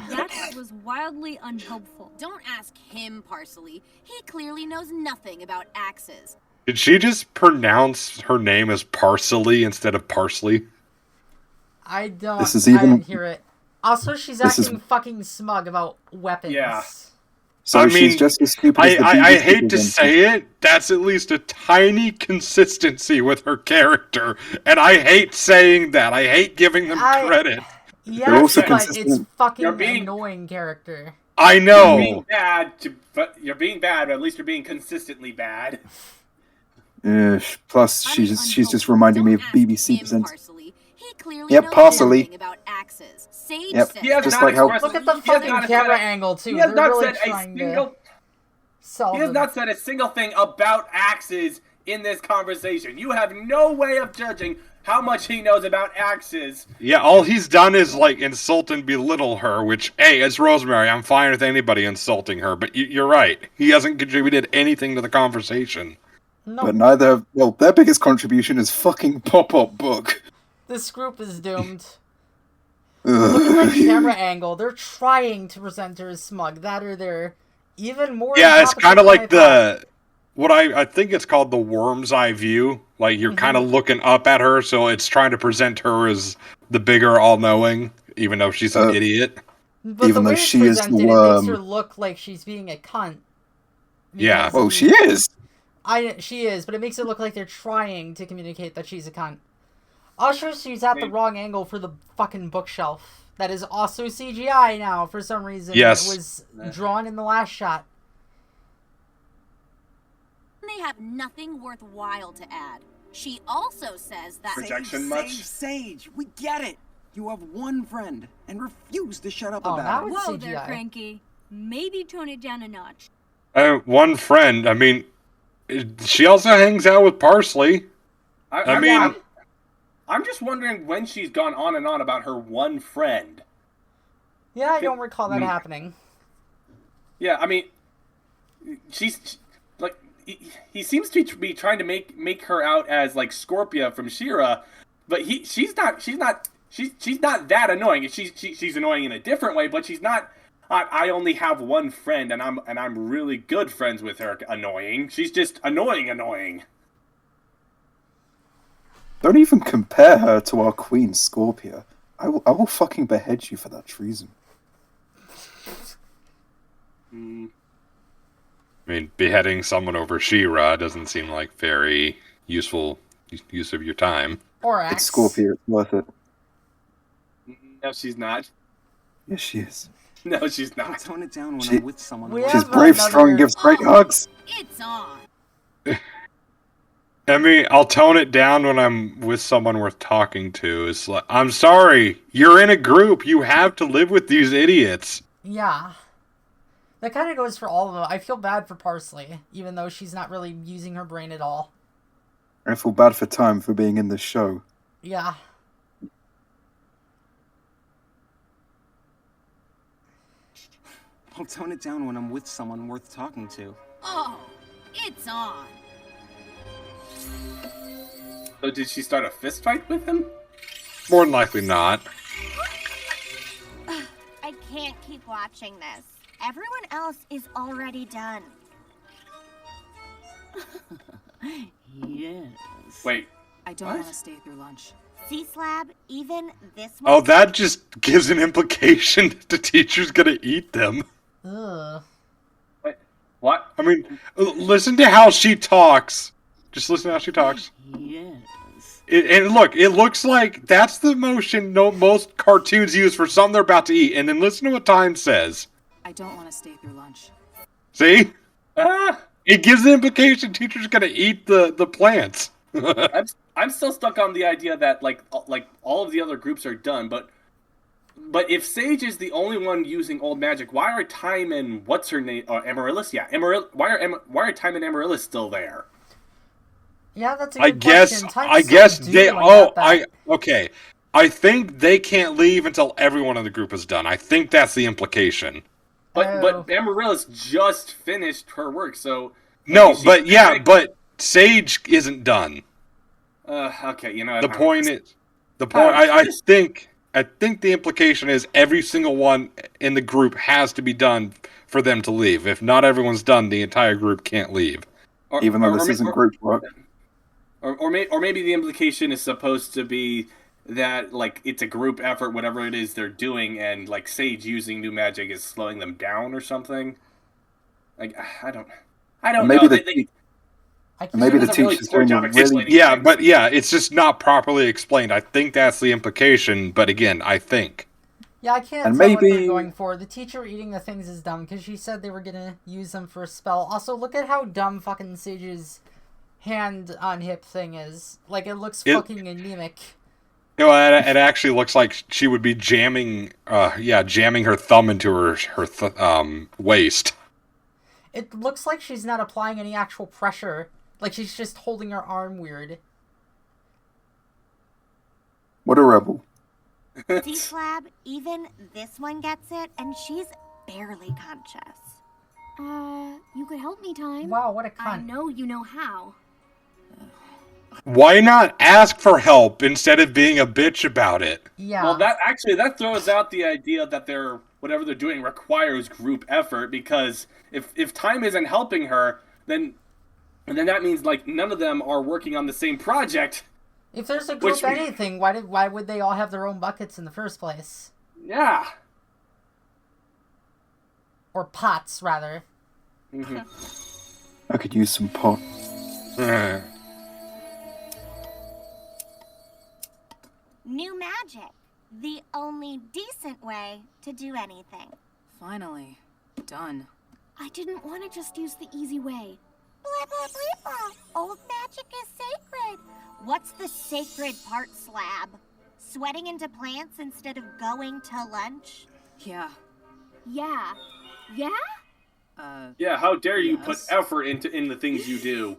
That was wildly unhelpful. Don't ask him, Parsley. He clearly knows nothing about axes. Did she just pronounce her name as Parsley instead of Parsley? I don't. This is I even- didn't hear it. Also, she's acting is- fucking smug about weapons. Yeah. So I she's mean, just as stupid as the I BBC hate to presenter. say it, that's at least a tiny consistency with her character. And I hate saying that. I hate giving them credit. Yes, also but consistent. it's fucking You're being- annoying character. I You're know. being bad, but at least you're being consistently bad. Plus, she's just reminding me of Don't ask BBC him, presenter. Parsley. He clearly Yep, knows Parsley. nothing about axes. Sage Yep, says He has just not like how- expressed- Look at the he has fucking not camera said a- angle too. He has They're not really said a trying single. to solve He has them. not said a single thing about axes in this conversation. You have no way of judging how much he knows about axes. Yeah, all he's done is like insult and belittle her, which, hey, as Rosemary, I'm fine with anybody insulting her, but you're right. He hasn't contributed anything to the conversation. No, But their biggest contribution is fucking pop-up book. this group is doomed. Look at the camera angle. They're trying to present her as smug. That or they're even more. Yeah, it's incompetent kind of than like I thought. what I think it's called the worm's eye view. Like you're kind of looking up at her, so it's trying to present her as the bigger all-knowing, even though she's an idiot. But even the though way it's she is the presented, it worm. makes her look like she's being a cunt. Yeah. Because Well, she is. she is, but it makes it look like they're trying to communicate that she's a cunt. Also, she's at the wrong angle for the fucking bookshelf. That is also CGI now, for some reason. Yes. It was drawn in the last shot. They have nothing worthwhile to add. She also says that Projection much? Sage, we get it. You have one friend and refuse to shut up Oh, about now it. it's Whoa there, CGI. Cranky. Maybe tone it down a notch. One friend, I mean, she also hangs out with Parsley. I mean- I'm just wondering when she's gone on and on about her one friend. Yeah, I don't recall that happening. Yeah, I mean, she's like he seems to be trying to make her out as like Scorpia from She-Ra, but she's not that annoying. She's annoying in a different way, but she's not. I only have one friend, and I'm really good friends with her. Annoying. She's just annoying. Don't even compare her to our queen Scorpia. I will fucking behead you for that treason. I mean, beheading someone over She-Ra doesn't seem like very useful use of your time. Or axe. It's Scorpia. It's worth it. No, she's not. Yes, she is. No, she's I'll not. tone it down when She- I'm with someone. We who- She's have brave, another- strong, and gives great hugs. it's on. I mean, I'll tone it down when I'm with someone worth talking to. It's like, I'm sorry, you're in a group. You have to live with these idiots. Yeah. That kind of goes for all of them. I feel bad for Parsley, even though she's not really using her brain at all. I feel bad for Time for being in this show. Yeah. I'll tone it down when I'm with someone worth talking to. Oh, it's on. So did she start a fist fight with him? More than likely not. I can't keep watching this. Everyone else is already done. Yes. Wait. I don't What? want to stay through lunch. C-Slab, even this one. Oh, that just gives an implication that the teacher's gonna eat them. Ugh. Wait. What? I mean, listen to how she talks. Just listen to how she talks. Yes. And look, it looks like that's the motion most cartoons use for something they're about to eat. And then listen to what Time says. I don't want to stay through lunch. See? Ah! It gives the implication teacher's gonna eat the plants. I'm still stuck on the idea that like all of the other groups are done, but if Sage is the only one using old magic, why are Time and what's her name or Amaryllis? Yeah, why are Time and Amaryllis still there? Yeah, that's a good question. I guess they. Okay. I think they can't leave until everyone in the group is done. I think that's the implication. But Amaryllis just finished her work, so no, but Sage isn't done. Okay, you know the point. I think the implication is every single one in the group has to be done for them to leave. If not everyone's done, the entire group can't leave. Even though this isn't group work. Or maybe the implication is supposed to be that like it's a group effort, whatever it is they're doing, and like Sage using new magic is slowing them down or something. Like I don't maybe know. Maybe the teacher's doing a really it's just not properly explained. I think that's the implication, but again, I think. Yeah, I can't tell what they're going for. The teacher eating the things is dumb because she said they were gonna use them for a spell. Also, look at how dumb fucking Sage's hand on hip thing is. Like, it looks fucking anemic. You know, it actually looks like she would be jamming her thumb into her waist. It looks like she's not applying any actual pressure. Like, she's just holding her arm weird. What a rebel. C-Slab, even this one gets it, and she's barely conscious. You could help me, Time. Wow, what a cunt. I know you know how. Why not ask for help instead of being a bitch about it? Yeah. Well, that throws out the idea that whatever they're doing requires group effort, because if Time isn't helping her, then that means like none of them are working on the same project. If there's a group anything, why would they all have their own buckets in the first place? Yeah. Or pots, rather. Mm-hmm. I could use some pot. New magic. The only decent way to do anything. Finally. Done. I didn't want to just use the easy way. Blah, blah, blah, blah. Old magic is sacred. What's the sacred part, Slab? Sweating into plants instead of going to lunch? Yeah. Yeah. Yeah? Yeah, how dare you put effort in the things you do?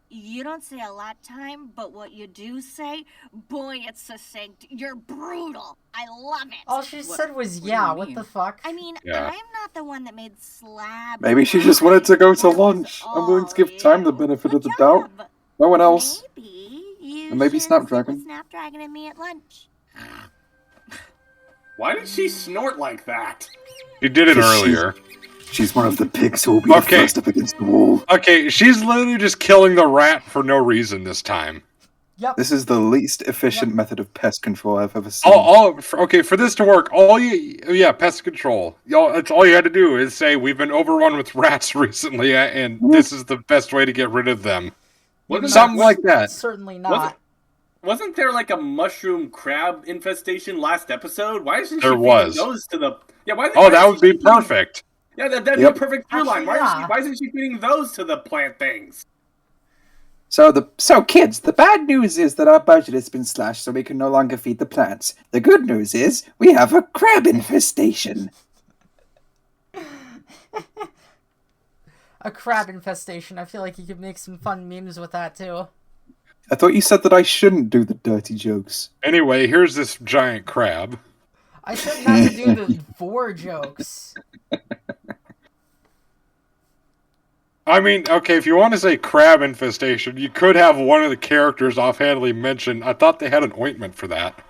You don't say a lot, Time, but what you do say, boy, it's succinct. You're brutal. I love it. All she said was, yeah, what the fuck? I mean, Yeah. I'm not the one that made Slab. Maybe she just wanted to go to lunch. I'm willing to give Time the benefit of the doubt. No one else. And maybe Snapdragon. Snapdragon and me at lunch. Why did she snort like that? She did it earlier. She's one of the pigs who will be the first up against the wall. Okay, she's literally just killing the rat for no reason this time. Yep. This is the least efficient method of pest control I've ever seen. Okay, for this to work, pest control. That's all you had to do is say, we've been overrun with rats recently, and this is the best way to get rid of them. Something like that. Certainly not. Wasn't there like a mushroom crab infestation last episode? Why isn't she There was. feeding those to the... Yeah, that would be perfect. Yeah, that'd be a perfect through line. Why isn't she feeding those to the plant things? So kids, the bad news is that our budget has been slashed so we can no longer feed the plants. The good news is we have a crab infestation. A crab infestation. I feel like you could make some fun memes with that, too. I thought you said that I shouldn't do the dirty jokes. Anyway, here's this giant crab. I shouldn't have to do the vor jokes. I mean, okay, if you want to say crab infestation, you could have one of the characters offhandedly mention, I thought they had an ointment for that.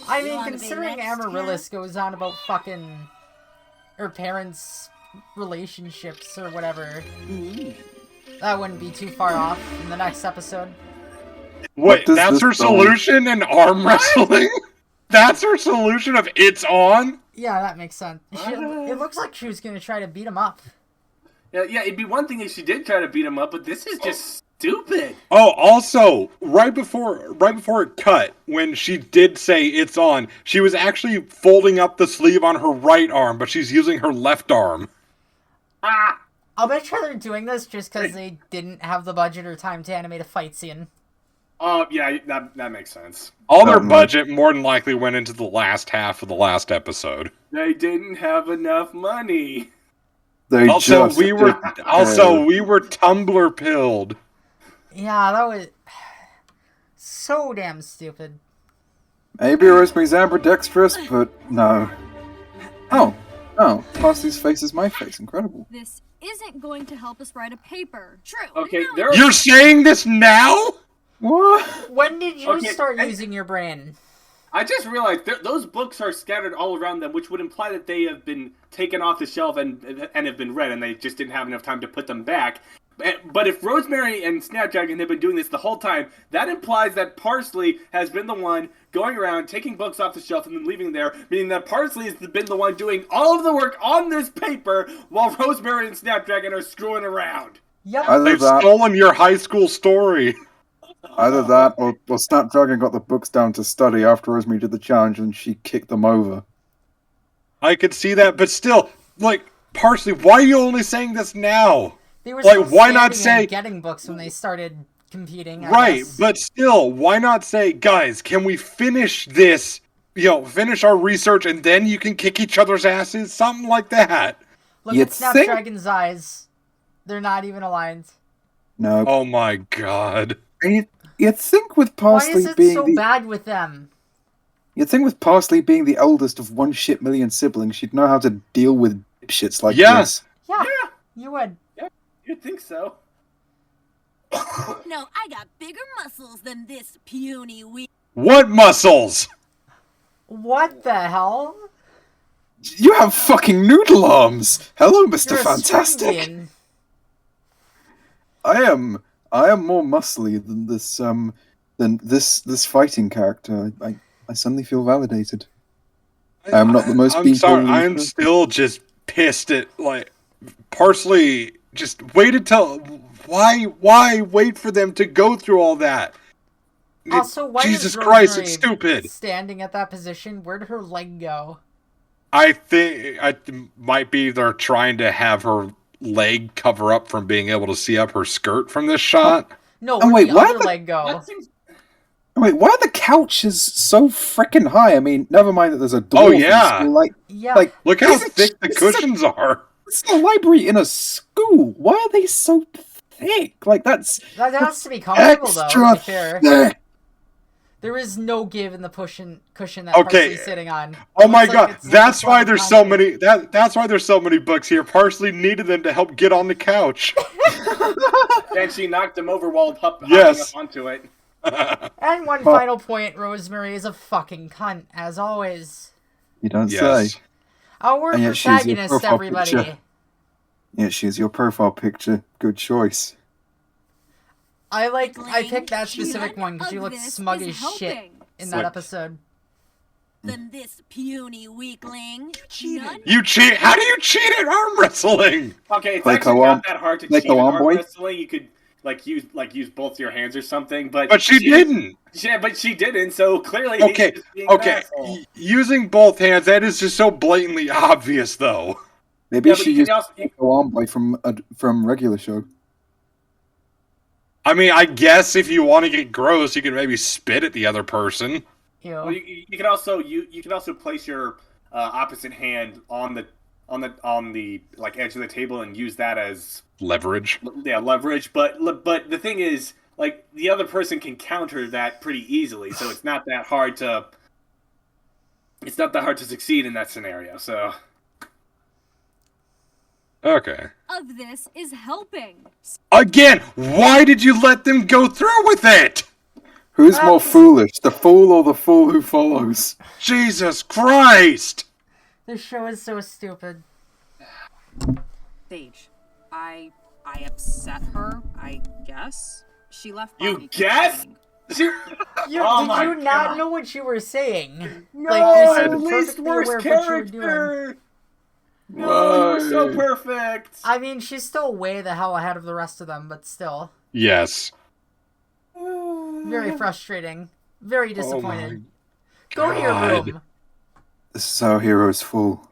I mean, considering Amaryllis goes on about fucking her parents' relationships or whatever, that wouldn't be too far off in the next episode. Wait, that's her solution in arm wrestling? That's her solution of it's on? Yeah, that makes sense. It looks like she was gonna try to beat him up. Yeah, it'd be one thing if she did try to beat him up, but this is just stupid. Oh, also, right before it cut, when she did say it's on, she was actually folding up the sleeve on her right arm, but she's using her left arm. I'll bet you they're doing this just because they didn't have the budget or time to animate a fight scene. Yeah, that makes sense. All their budget more than likely went into the last half of the last episode. They didn't have enough money. We were Tumblr pilled. Yeah, that was so damn stupid. Maybe Rosemary's ambidextrous, but no. Oh, Parsley's face is my face. Incredible. This isn't going to help us write a paper. True. Okay, You're saying this now? What? When did you start using your brain? I just realized those books are scattered all around them, which would imply that they have been taken off the shelf and have been read, and they just didn't have enough time to put them back. But if Rosemary and Snapdragon have been doing this the whole time, that implies that Parsley has been the one going around, taking books off the shelf and then leaving there, meaning that Parsley has been the one doing all of the work on this paper while Rosemary and Snapdragon are screwing around. Yep. They've stolen your high school story. Either that, or Snapdragon got the books down to study after Rosemary did the challenge and she kicked them over. I could see that, but still, Parsley, why are you only saying this now? They were why not say getting books when they started competing? Right, but still, why not say, guys, can we finish this? Finish our research and then you can kick each other's asses? Something like that. Look at Snapdragon's eyes. They're not even aligned. No. Oh my god. You'd think with Parsley Why is it being so bad with them? You'd think with Parsley being the oldest of 1 million siblings, she'd know how to deal with shits like this. Yeah, you would. Yeah, you'd think so. No, I got bigger muscles than this puny weak. What muscles? What the hell? You have fucking noodle arms. Hello, Mr. You're a Fantastic. Swingian. I am more muscly than this fighting character. I suddenly feel validated. I am not the most. I'm sorry. I'm still just pissed at Parsley. Just waited till why wait for them to go through all that? Also, why Jesus is Christ, Rosemary it's stupid. Standing at that position, where'd her leg go? I think it might be they're trying to have her leg cover up from being able to see up her skirt from this shot. No, where'd the other leg go? Wait, why are the couches so freaking high? I mean, never mind that there's a door. Oh yeah, look how thick the cushions are. It's a library in a school. Why are they so thick? That has to be comfortable though. To be fair. Thick. There is no give in the cushion that Parsley's sitting on. Oh my god, that's why there's so many. That's why there's so many books here. Parsley needed them to help get on the couch. And she knocked him over while hopping up onto it. And one final point: Rosemary is a fucking cunt, as always. You don't say. Our protagonist, everybody. Picture. Yeah, she's your profile picture. Good choice. I picked that specific one because she looked smug as shit in that episode. Than this puny weakling. You cheat? How do you cheat at arm wrestling? Okay, it's actually not that hard to cheat at arm wrestling. You could use both your hands or something, but she didn't. Yeah, but she didn't. So clearly, okay. Using both hands, that is just so blatantly obvious, though. Maybe she used arm boy from regular show. I mean, I guess if you want to get gross, you can maybe spit at the other person. Well, you can also place your opposite hand on the edge of the table and use that as leverage. Yeah, leverage. But the thing is, the other person can counter that pretty easily, so it's not that hard to succeed in that scenario. So. Okay. Of this is helping. Again, why did you let them go through with it? Who's more foolish, the fool or the fool who follows? Jesus Christ! This show is so stupid. Sage, I upset her, I guess. She left. You guess? Did you not know what you were saying? No, like, you seemed least perfectly worst aware of what you were doing. character. No, you were so perfect. I mean, she's still way the hell ahead of the rest of them, but still. Yes. Very frustrating. Very disappointed. Go to your God. room. This is how heroes fall.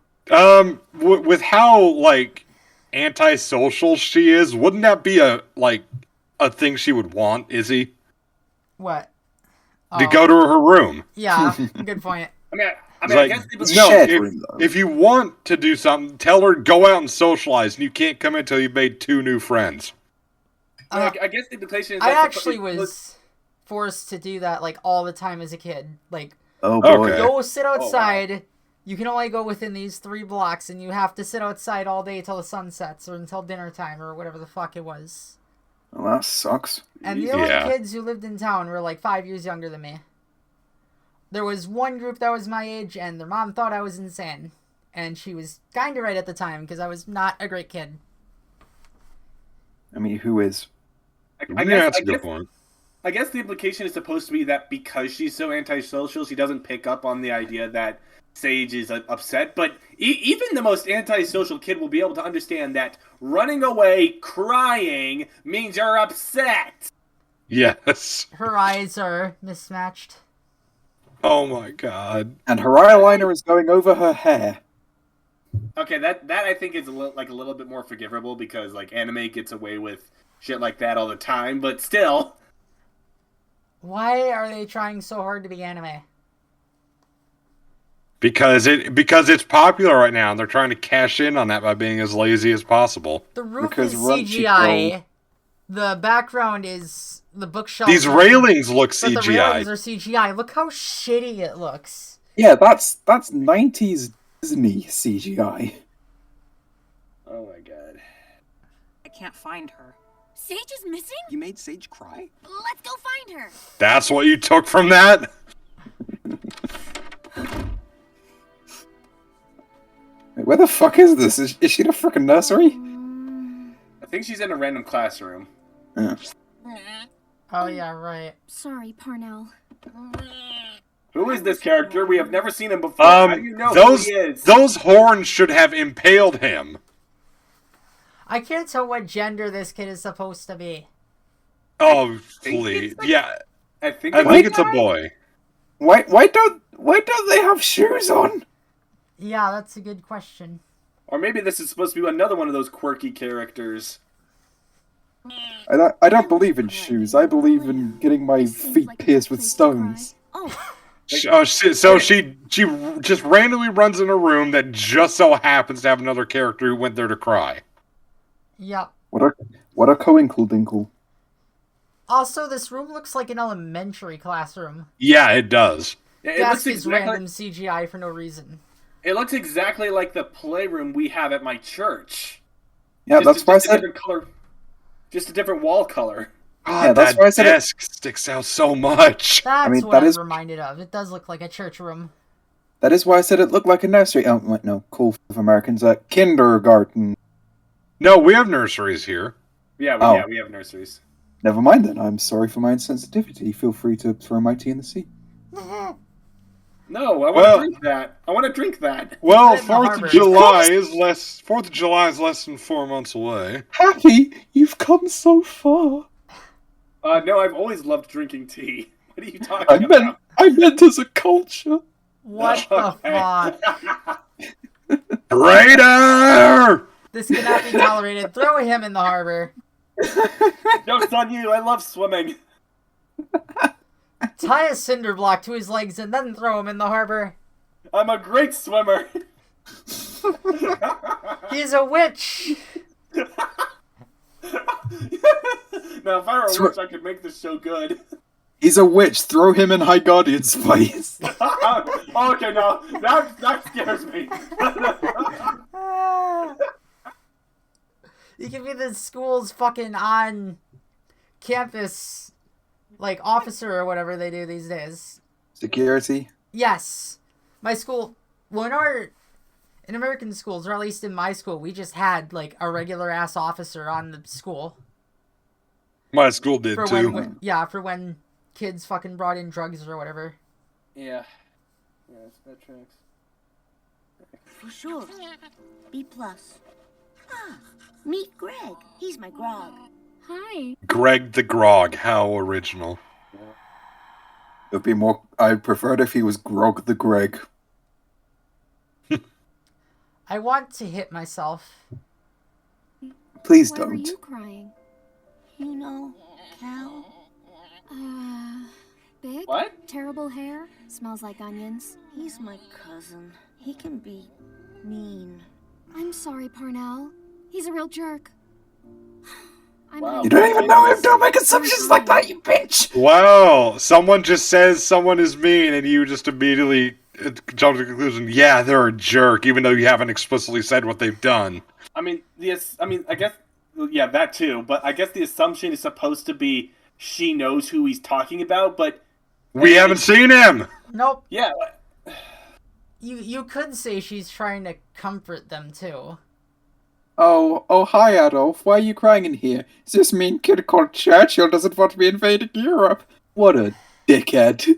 With how, like, antisocial she is, wouldn't that be a thing she would want, Izzy? What? To go to her room. Yeah, good point. I guess if you want to do something, tell her go out and socialize, and you can't come in until you've made 2 new friends. I guess the implication is I actually was forced to do that like all the time as a kid. Like, oh boy, go sit outside. Oh, wow. You can only go within these 3 blocks, and you have to sit outside all day till the sun sets or until dinner time or whatever the fuck it was. Well, that sucks. And the only kids who lived in town were like 5 years younger than me. There was one group that was my age, and their mom thought I was insane. And she was kind of right at the time, because I was not a great kid. I mean, who is? I guess that's a good point. I guess the implication is supposed to be that because she's so antisocial, she doesn't pick up on the idea that Sage is upset. But even the most antisocial kid will be able to understand that running away, crying, means you're upset. Yes. Her eyes are mismatched. Oh my god. And her eyeliner is going over her hair. Okay, that I think is a little bit more forgivable because like anime gets away with shit like that all the time, but still. Why are they trying so hard to be anime? Because it's popular right now, and they're trying to cash in on that by being as lazy as possible. The roof is CGI. The background is the bookshelf. These railings look CGI. But the railings are CGI. Look how shitty it looks. Yeah, that's 90s Disney CGI. Oh my god. I can't find her. Sage is missing? You made Sage cry? Let's go find her. That's what you took from that? Wait, where the fuck is this? Is she in a freaking nursery? I think she's in a random classroom. Yeah. Oh yeah, right. Sorry, Parnell. Who is this character? We have never seen him before. How do you know who he is? Those horns should have impaled him. I can't tell what gender this kid is supposed to be. Oh, please. Yeah. I think it's a boy. Why don't they have shoes on? Yeah, that's a good question. Or maybe this is supposed to be another one of those quirky characters. I don't believe in shoes. I believe in getting my feet pierced with stones. So she just randomly runs in a room that just so happens to have another character who went there to cry. Yep. What a coinkle dinkle. Also, this room looks like an elementary classroom. Yeah, it does. Yeah, it Desk looks is exactly, random CGI for no reason. It looks exactly like the playroom we have at my church. Yeah, that's why I said... Just a different wall color. God, that's why I said desk sticks out so much. That's what I'm reminded of. It does look like a church room. That is why I said it looked like a nursery. Oh, wait, no, cool for Americans. Kindergarten. No, we have nurseries here. Yeah, we have nurseries. Never mind then. I'm sorry for my insensitivity. Feel free to throw my tea in the sea. No, I want to drink that. I want to drink that. Well, 4th of July is less than 4 months away. Happy, you've come so far. No, I've always loved drinking tea. What are you talking about? I meant as a culture. What the fuck? Traitor! This cannot be tolerated. Throw him in the harbor. Joke's on you. I love swimming. Tie a cinder block to his legs and then throw him in the harbor. I'm a great swimmer. He's a witch. Now, if I were a witch, I could make this show good. He's a witch. Throw him in High Guardian's face. Okay, no. That scares me. You can be the school's fucking on campus like officer or whatever they do these days. Security. Yes, my school. Well, in American schools, or at least in my school, we just had like a regular ass officer on the school. My school did For too. for when kids fucking brought in drugs or whatever. Yeah. Yeah, that tracks. For sure. B+. Ah, meet Greg. He's my grog. Hi. Greg the Grog. How original. It would be more. I'd prefer it if he was Grog the Greg. I want to hit myself. Please Why don't. were you crying? You know, Cal. Big? What? Terrible hair? Smells like onions. He's my cousin. He can be mean. I'm sorry, Parnell. He's a real jerk. Wow. You don't even know him. Don't make assumptions like that, you bitch. Wow, someone just says someone is mean, and you just immediately jump to the conclusion, yeah, they're a jerk, even though you haven't explicitly said what they've done. I mean, I guess, yeah, that too. But I guess the assumption is supposed to be she knows who he's talking about, but we haven't seen him. Nope. Yeah. You could say she's trying to comfort them too. Oh, hi, Adolf. Why are you crying in here? Is this mean kid called Churchill doesn't want to be invading Europe? What a dickhead.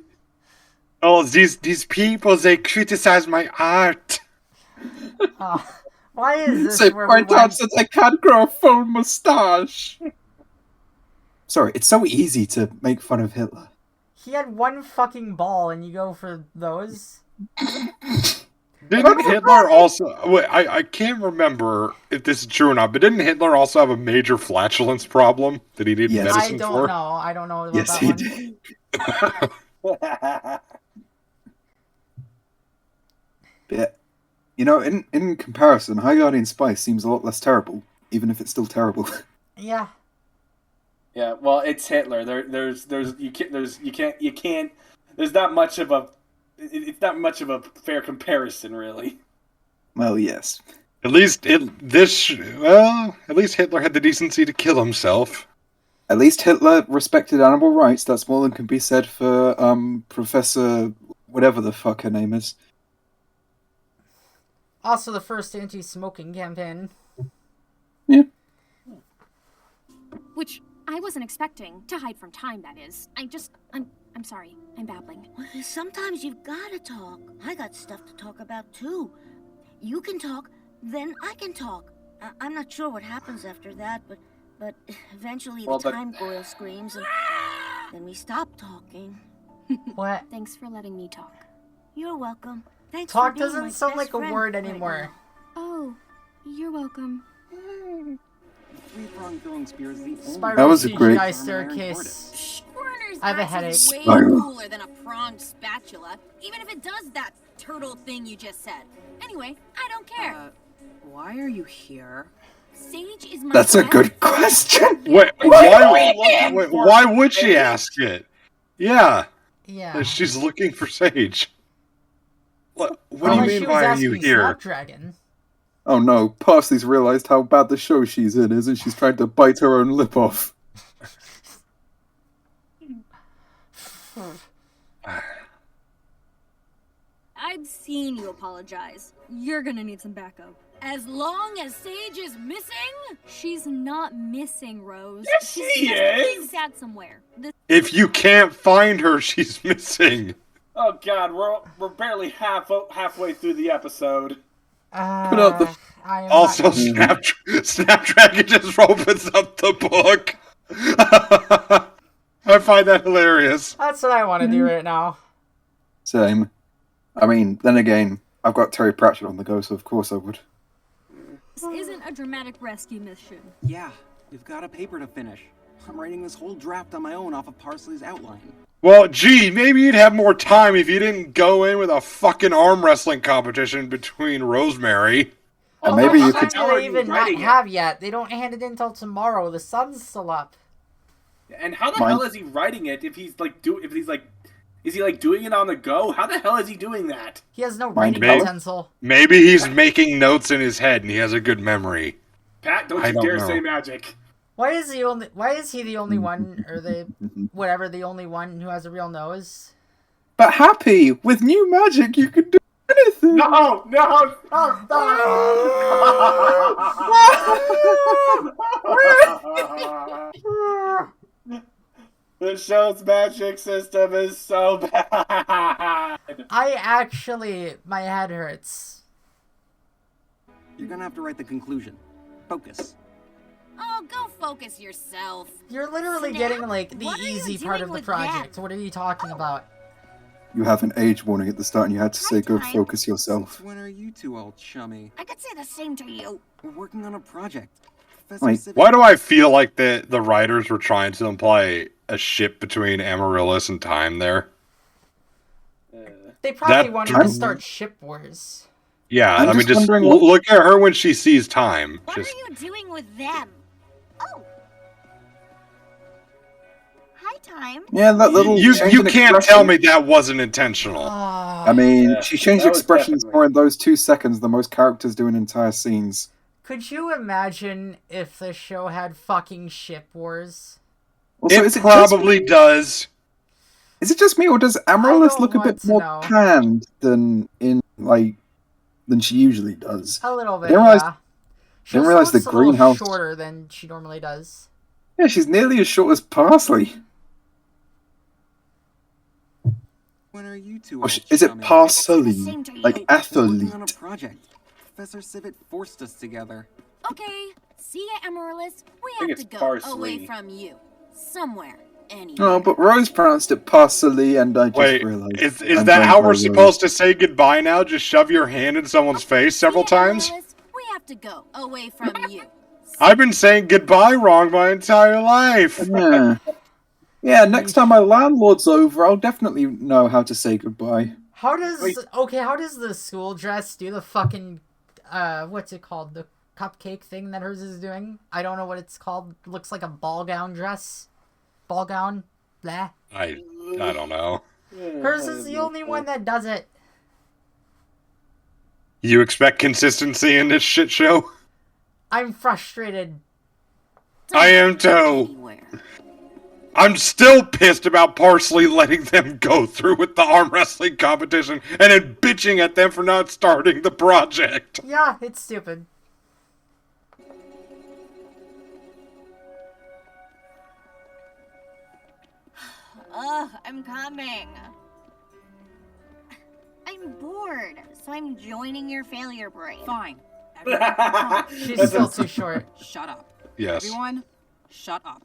Oh, these people, they criticize my art. Why is this They where we point out went? that I can't grow a full moustache. Sorry, it's so easy to make fun of Hitler. He had one fucking ball, and you go for those. Didn't Hitler also... Wait, I can't remember if this is true or not, but didn't Hitler also have a major flatulence problem that he needed medicine I don't for? know. I don't know about Yes, that he one. did. Yeah. You know, in comparison, High Guardian Spice seems a lot less terrible, even if it's still terrible. Yeah. Yeah, well, it's Hitler. There's not much of a it's not much of a fair comparison, really. Well, yes. At least Hitler had the decency to kill himself. At least Hitler respected animal rights. That's more than can be said for Professor whatever the fuck her name is. Also, the first anti-smoking campaign. Yeah. Which I wasn't expecting. To hide from time, that is. I'm sorry. I'm babbling. Well, sometimes you've gotta talk. I got stuff to talk about, too. You can talk, then I can talk. I'm not sure what happens after that, but eventually the time goyle screams, and then we stop talking. What? Thanks for letting me talk. You're welcome. Thanks Talk for being doesn't my sound best like a friend word right anymore. now. Oh, you're welcome. Three-pronged filling spear is the only Spiral That was a great- CGI staircase. Werner's I have a axe headache. is way Spiral. cooler than a pronged spatula, even if it does that turtle thing you just said. Anyway, I don't care. Why are you here? Sage is my That's a best good friend. question. Wait, why would she ask it? Yeah, Yeah. she's looking for Sage. What do you Unless mean, she was why are you asking here? Snapdragon. Oh no, Parsley's realized how bad the show she's in is, and she's trying to bite her own lip off. I've seen you apologize. You're gonna need some backup. As long as Sage is missing? She's not missing, Rose. Yes, she She's is. being sad somewhere. If you can't find her, she's missing. Oh God, we're barely halfway through the episode. Put out the- I am Also, not- Snapdragon just opens up the book. I find that hilarious. That's what I want to do right now. Same. I mean, then again, I've got Terry Pratchett on the go, so of course I would. This isn't a dramatic rescue mission. Yeah, we've got a paper to finish. I'm writing this whole draft on my own off of Parsley's outline. Well, gee, maybe you'd have more time if you didn't go in with a fucking arm wrestling competition between Rosemary. And maybe you How could. do they even not have yet? They don't hand it in until tomorrow. The sun's still up. And how the Mine- hell is he writing it if he's like is he like doing it on the go? How the hell is he doing that? He has no Mind writing me? utensil. Maybe he's making notes in his head and he has a good memory. Pat, don't I you don't dare know. say magic. Why is he the only one, or the only one who has a real nose? But Happy, with new magic, you can do anything. No, stop. The show's magic system is so bad. My head hurts. You're gonna have to write the conclusion. Focus. Oh, go focus yourself. You're literally getting, like, the easy part of the project. What are you talking about? You have an age warning at the start, and you had to say, "Go focus yourself." When are you two all chummy? I could say the same to you. We're working on a project. Wait, why do I feel like the writers were trying to imply a ship between Amaryllis and Time there? They probably wanted to start ship wars. Yeah, I mean, just look at her when she sees Time. What are you doing with them? Oh. Hi, Time. Yeah, that little. You can't tell me that wasn't intentional. I mean, she changed expressions more in those 2 seconds than most characters do in entire scenes. Could you imagine if the show had fucking ship wars? Also, it probably does. Is it just me, or does Amaryllis look a bit more tanned than she usually does? A little bit, I didn't realize the greenhouse shorter than she normally does. Yeah, she's nearly as short as Parsley. When are you two? Is it Parsley? Like athlete? On a project. Professor Civet forced us together. Okay, see ya, Amaryllis. We have to go away from you. Somewhere. Anywhere. Oh, but Rose pronounced it Parsley, and I just realized. Is that how we're supposed to say goodbye now? Just shove your hand in someone's face several times? We have to go away from you. I've been saying goodbye wrong my entire life. Yeah. Yeah, next time my landlord's over, I'll definitely know how to say goodbye. How does the school dress do the fucking what's it called? The cupcake thing that hers is doing? I don't know what it's called. It looks like a ball gown dress. Ball gown? Blah. I don't know. Hers is the only one that does it. You expect consistency in this shit show? I'm frustrated. I am too. I'm still pissed about Parsley letting them go through with the arm wrestling competition and then bitching at them for not starting the project. Yeah, it's stupid. Ugh, I'm coming. I'm bored, so I'm joining your failure brain. Fine. She's still too short. Shut up. Yes. Everyone, shut up.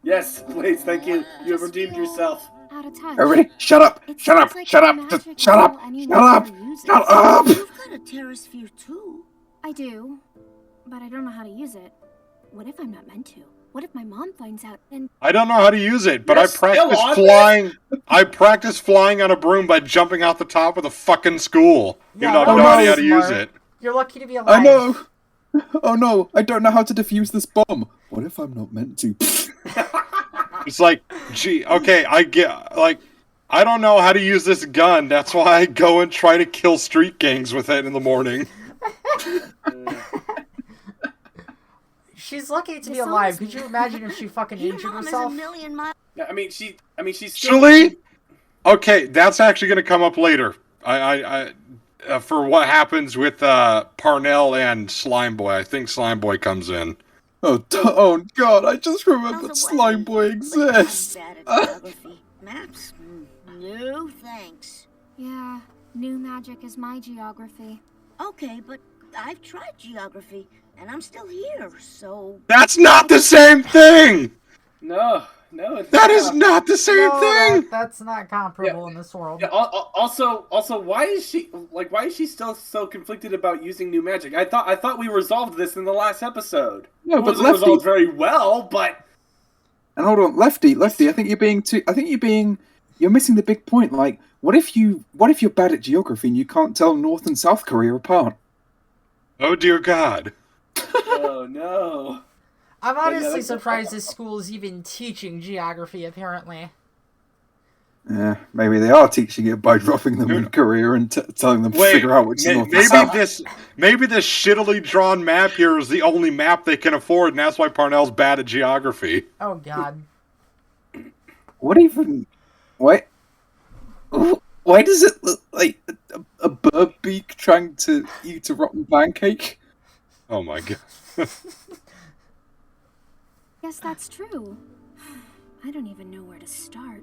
Yes, please, thank you. You have redeemed yourself. Out of touch. Everybody, shut up! Shut up! Shut up! Just shut up! Shut up! Shut up! You've got a terrasphere too. I do, but I don't know how to use it. What if I'm not meant to? What if my mom finds out and... I don't know how to use it, but I practice flying on a broom by jumping out the top of the fucking school. Yeah, even though I have no idea how to use it. You're lucky to be alive. I know! Oh no, I don't know how to defuse this bomb. What if I'm not meant to? It's like, gee, okay, I get, like, I don't know how to use this gun. That's why I go and try to kill street gangs with it in the morning. She's lucky to be alive. Could you imagine if she fucking injured herself? Yeah, I mean, she's Actually, okay, that's actually going to come up later. For what happens with Parnell and Slime Boy. I think Slime Boy comes in. Oh God! I just remembered Slime Boy exists. Maps? No thanks. Yeah, new magic is my geography. Okay, but I've tried geography, and I'm still here, so... That's not the same thing! No, that is not the same thing! That's not comparable in this world. Yeah, also, why is she still so conflicted about using new magic? I thought we resolved this in the last episode. No, but wasn't resolved very well, but... And hold on, Lefty, I think you're missing the big point. Like, what if you're bad at geography and you can't tell North and South Korea apart? Oh dear God. Oh no. I'm honestly surprised this school is even teaching geography, apparently. Yeah, maybe they are teaching it by dropping them in Korea and telling them to figure out which north and south. Maybe this shittily drawn map here is the only map they can afford, and that's why Parnell's bad at geography. Oh God. What even? Why? Why does it look like a bird beak trying to eat a rotten pancake? Oh my God. Guess that's true. I don't even know where to start.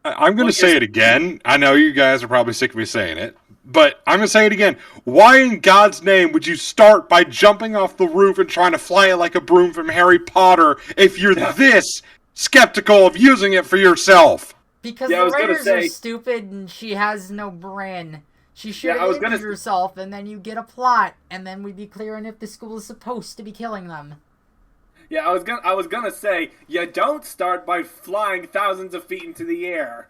I'm going to say it again. I know you guys are probably sick of me saying it, but I'm going to say it again. Why in God's name would you start by jumping off the roof and trying to fly it like a broom from Harry Potter if you're this skeptical of using it for yourself? Because the writers are stupid and she has no brain. She should have injured herself, and then you get a plot, and then we'd be clear on if the school is supposed to be killing them. Yeah, I was gonna say, you don't start by flying thousands of feet into the air.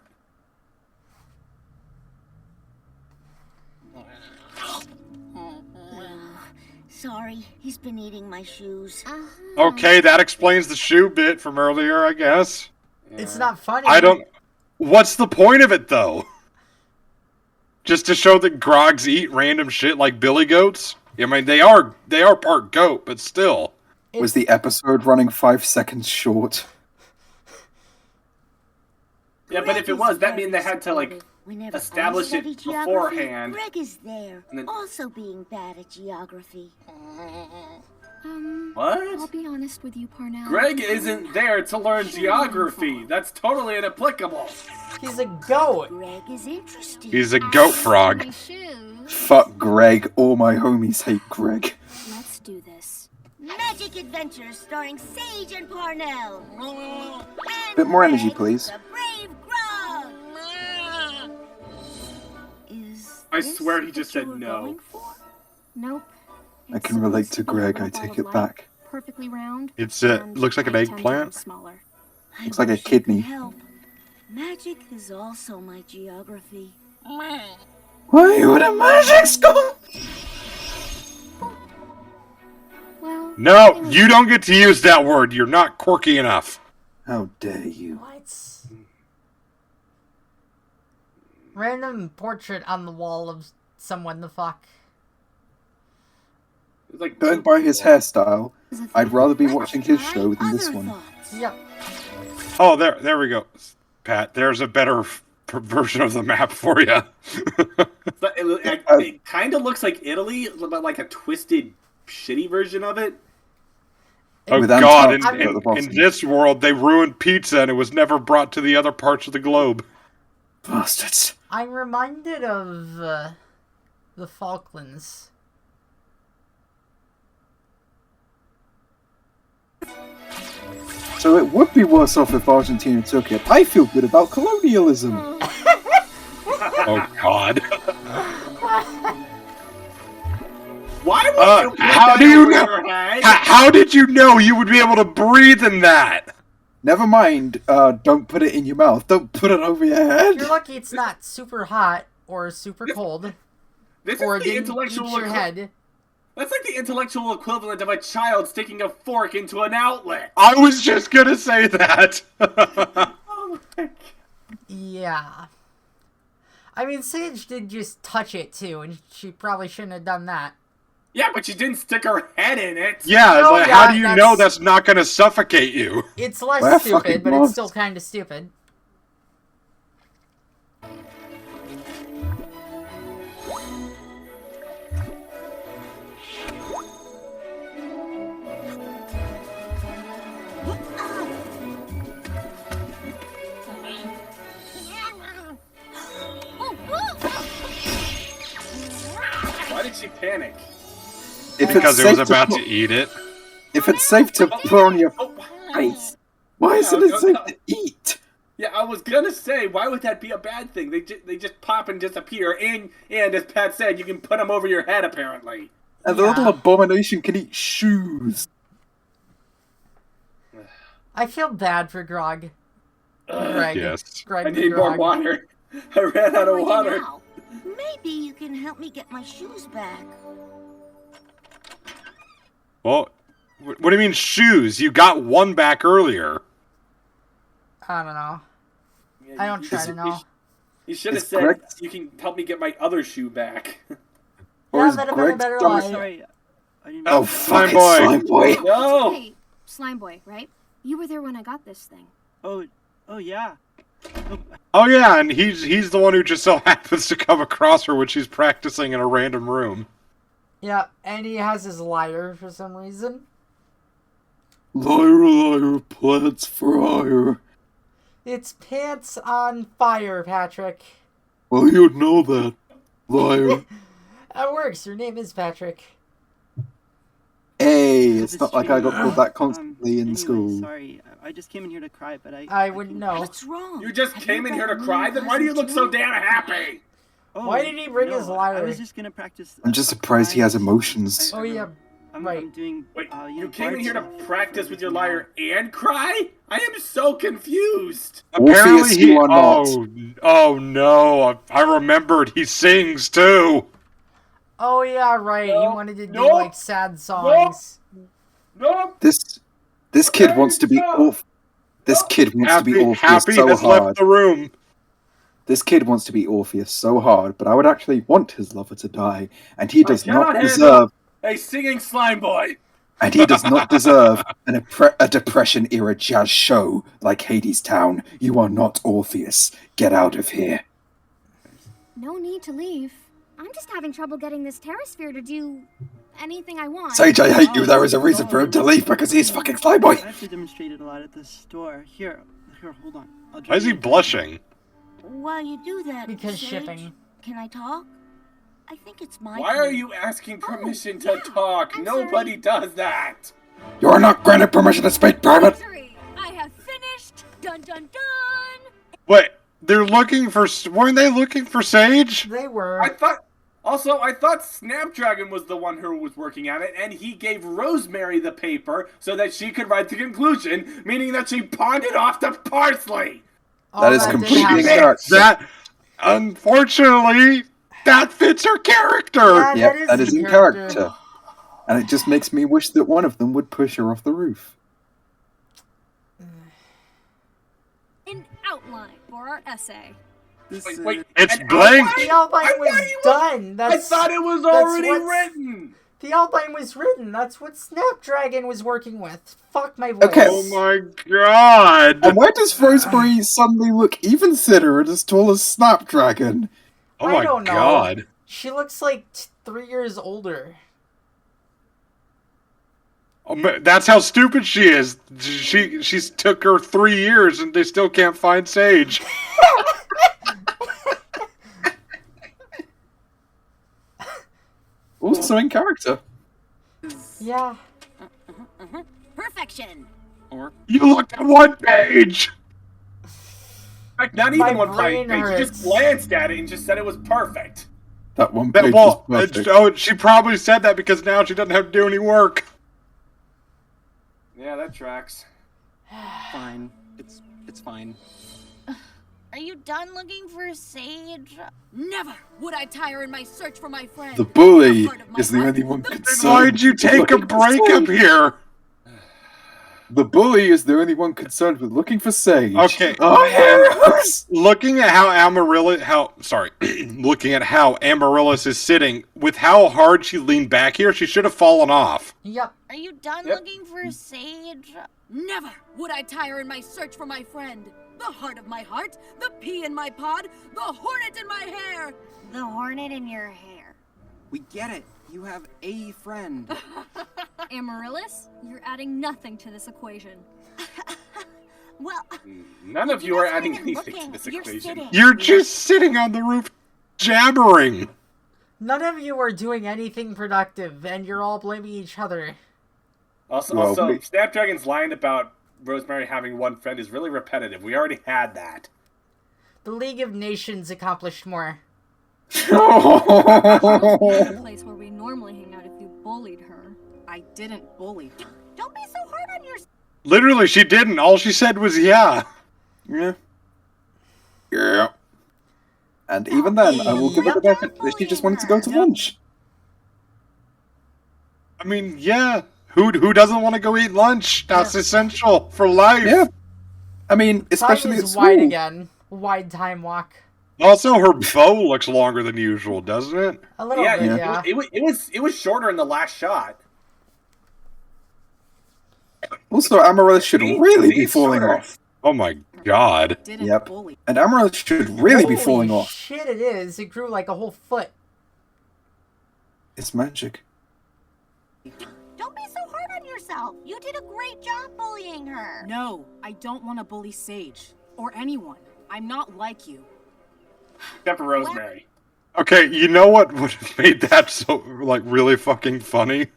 Sorry, he's been eating my shoes. Okay, that explains the shoe bit from earlier, I guess. It's not funny. What's the point of it, though? Just to show that grogs eat random shit like billy goats? I mean, they are part goat, but still. Was the episode running 5 seconds short? Yeah, but if it was, that means they had to, like, establish it beforehand. Greg is there, also being bad at geography. What? I'll be honest with you, Parnell. Greg isn't there to learn geography. That's totally inapplicable. He's a goat. Greg is interesting. He's a goat frog. Fuck Greg. All my homies hate Greg. Let's do this. Magic Adventures starring Sage and Parnell. Bit more energy, please. The brave Grog. I swear he just said no. Nope. I can relate to Greg. I take it back. Perfectly round. It's looks like an eggplant. Smaller. Looks like a kidney. Magic is also my geography. Why would a magic school? Well, No, you don't get to use that word. You're not quirky enough. How dare you? What? Random portrait on the wall of someone. The fuck. Like going by his hairstyle, I'd rather be watching his show than this one. Yep. Oh, there we go, Pat. There's a better version of the map for you. It kind of looks like Italy, but like a twisted, shitty version of it. Oh God! In this world, they ruined pizza, and it was never brought to the other parts of the globe. Bastards! I'm reminded of the Falklands. So it would be worse off if Argentina took it. I feel good about colonialism. Oh God! Why would how do you know? How did you know you would be able to breathe in that? Never mind. Don't put it in your mouth. Don't put it over your head. You're lucky it's not super hot or super cold. This or is the intellectual your head. That's like the intellectual equivalent of a child sticking a fork into an outlet. I was just gonna say that. Oh my God. Yeah. I mean, Sage did just touch it too, and she probably shouldn't have done that. Yeah, but she didn't stick her head in it. Yeah, it's like, how do you know that's not gonna suffocate you? It's less stupid, but it's still kind of stupid. Why did she panic? Because it was about to eat it. If it's safe to put on your face, why isn't it safe to eat? Yeah, I was gonna say, why would that be a bad thing? They just pop and disappear, and as Pat said, you can put them over your head apparently. And the little abomination can eat shoes. I feel bad for Greg. Yes. Greg I need more water. I ran out of water. Now, maybe you can help me get my shoes back. Well, what do you mean shoes? You got one back earlier. I don't know. Yeah, I don't try to know. You should have Is said, Greg- you can help me get my other shoe back. Or Yeah, is that'd have been a Greg better Dom- line. Sorry. I didn't Oh, fuck, it's Slime Boy. No! Hey, Slime Boy, right? You were there when I got this thing. Oh yeah. Oh yeah, and he's the one who just so happens to come across her when she's practicing in a random room. Yeah, and he has his lyre for some reason. Liar, liar, plants for hire. It's pants on fire, Patrick. Well, you'd know that. Liar. That works. Your name is Patrick. Hey, it's not like I got called that constantly in Anyway, school. Sorry, I just came in here to cry, but I wouldn't know. What's wrong? You just came in here to cry? Then why do you look so damn happy? Why did he bring his lyre? I was just gonna practice. I'm just surprised he has emotions. Oh yeah, right. I'm doing. Wait, you you know, came in bard here to stuff. practice with your lyre and cry? I am so confused. Apparently Orpheus, you are not. Oh no, I remembered he sings too. Oh yeah, right. He No, wanted to do no, like sad songs. No! This kid wants to be Orpheus. This kid wants to be Orpheus Happy so has hard. left the room. This kid wants to be Orpheus so hard, but I would actually want his lover to die, and he does cannot not handle deserve. a singing slime boy. And he does not deserve a Depression-era jazz show like Hades Town. You are not Orpheus. Get out of here. No need to leave. I'm just having trouble getting this Terrasphere to do anything I want. Sage, I hate you. There is a reason for him to leave because he's fucking Slime Boy. I actually demonstrated a lot at this store. Here, hold on. Why is he blushing? While you do that, Because Sage, shipping. Can I talk? I think it's my Why turn. are you asking permission to talk? Nobody does that. You are not granted permission to speak private. Victory! I have finished. Dun dun dun. Wait, they're looking for. Weren't they looking for Sage? They were. I thought Snapdragon was the one who was working at it, and he gave Rosemary the paper so that she could write the conclusion, meaning that she pawned it off to Parsley. That is completely incorrect. That, unfortunately, that fits her character. Yeah, Yep, that is in character. And it just makes me wish that one of them would push her off the roof. An outline for our essay. Wait, it's an blank. The outline was done. I thought it was already written. The outline was written. That's what Snapdragon was working with. Fuck my voice. Okay. Oh my god. And why does Rosemary suddenly look even thinner and as tall as Snapdragon? Oh I my don't know. god. She looks like 3 years older. That's how stupid she is. She's took her 3 years and they still can't find Sage. Also in character. Yeah. Perfection. You looked at one page. Like, not My even one brain page. You hurts. just glanced at it and just said it was perfect. That one page Well, was perfect. she probably said that because now she doesn't have to do any work. Yeah, that tracks. Fine. It's fine. Are you done looking for Sage? Never would I tire in my search for my friend. The bully is the only one concerned. Why'd you take a break up here? The bully is the only one concerned with looking for Sage. Okay. Our heroes! Looking at how looking at how Amaryllis is sitting, with how hard she leaned back here, she should have fallen off. Yep. Are you done Yep. looking for Sage? Never would I tire in my search for my friend. The heart of my heart, the pea in my pod, the hornet in my hair. The hornet in your hair. We get it. You have a friend. Amaryllis, you're adding nothing to this equation. Well, None of you You're are not adding even anything looking. to this You're equation. sitting. You're just sitting on the roof jabbering. None of you are doing anything productive, and you're all blaming each other. Also, Snapdragon's line about Rosemary having one friend is really repetitive. We already had that. The League of Nations accomplished more. The place where we normally hang out if you bullied her. I didn't bully her. Don't be so hard on yourself. Literally, she didn't. All she said was yeah. Yeah. Yeah. And even then, I will give her the benefit that she just wanted to go to lunch. I mean, yeah. Who doesn't want to go eat lunch? That's essential for life. Yeah. I mean, especially Time at is school. wide again. wide time walk. Also, her bow looks longer than usual, doesn't it? A little bit, yeah. It was shorter in the last shot. Also, Amaryllis should really be falling off. Oh my god. Yep. And Amaryllis should really be falling Holy off. shit, it is. It grew like a whole foot. It's magic. Don't be so hard on yourself. You did a great job bullying her. No, I don't want to bully Sage. Or anyone. I'm not like you. Except for Rosemary. Okay, you know what would have made that so, like, really fucking funny?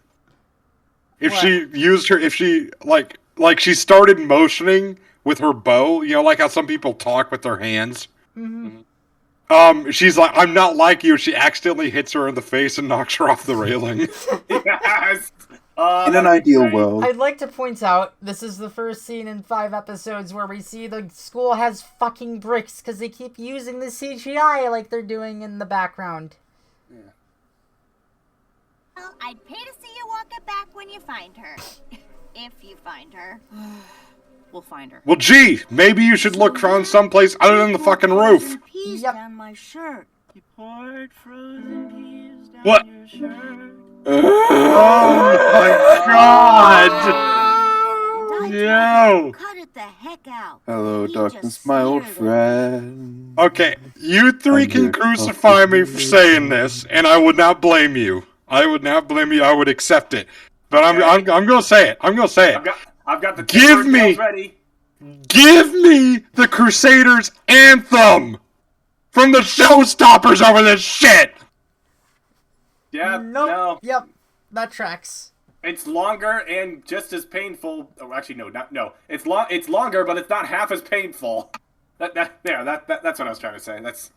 If she used her, if she, like she started motioning with her bow, you know, like how some people talk with their hands. Mm-hmm. She's like, I'm not like you. She accidentally hits her in the face and knocks her off the railing. Yes! In an ideal world. I'd like to point out, this is the first scene in 5 episodes where we see the school has fucking bricks because they keep using the CGI like they're doing in the background. Well, I'd pay to see you walk it back when you find her. If you find her. We'll find her. Well, gee, maybe you should look around someplace other than the fucking roof. Peas down my shirt. You poured frozen peas down What? your shirt. Oh my god! No! Cut it the heck out. Hello, darkness, my old friend. Okay, you three can crucify me for saying this, and I would not blame you. I would not blame you. I would accept it. But I'm gonna say it. I'm gonna say it. I've got the Give me, ready. give me the Crusaders anthem from the Showstoppers over this shit. Yeah, no. Yep, that tracks. It's longer and just as painful. Oh, actually, no. It's longer, but it's not half as painful. That's what I was trying to say. That's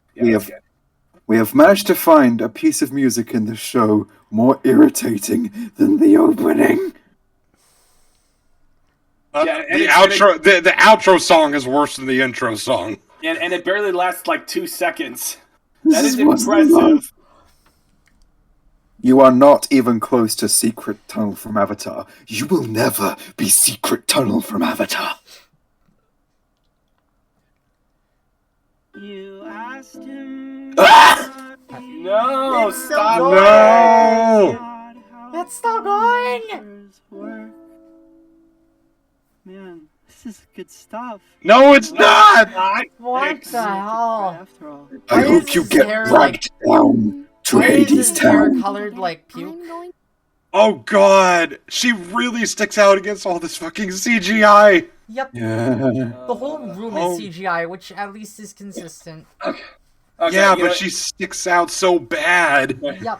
We have managed to find a piece of music in the show more irritating than the opening. The outro song is worse than the intro song. And it barely lasts like 2 seconds. This That is what's love. impressive. You are not even close to Secret Tunnel from Avatar. You will never be Secret Tunnel from Avatar. You asked him. No, It's still stop. going. No! It's still going! Man, this is good stuff. No, it's not! What the hell? After all. I Why hope is you his get hair, dragged down to Why is Hades his hair Town. colored like puke? Oh god! She really sticks out against all this fucking CGI! Yep. Yeah. The whole room is CGI, which at least is consistent. Okay, yeah, but she sticks out so bad. Yep.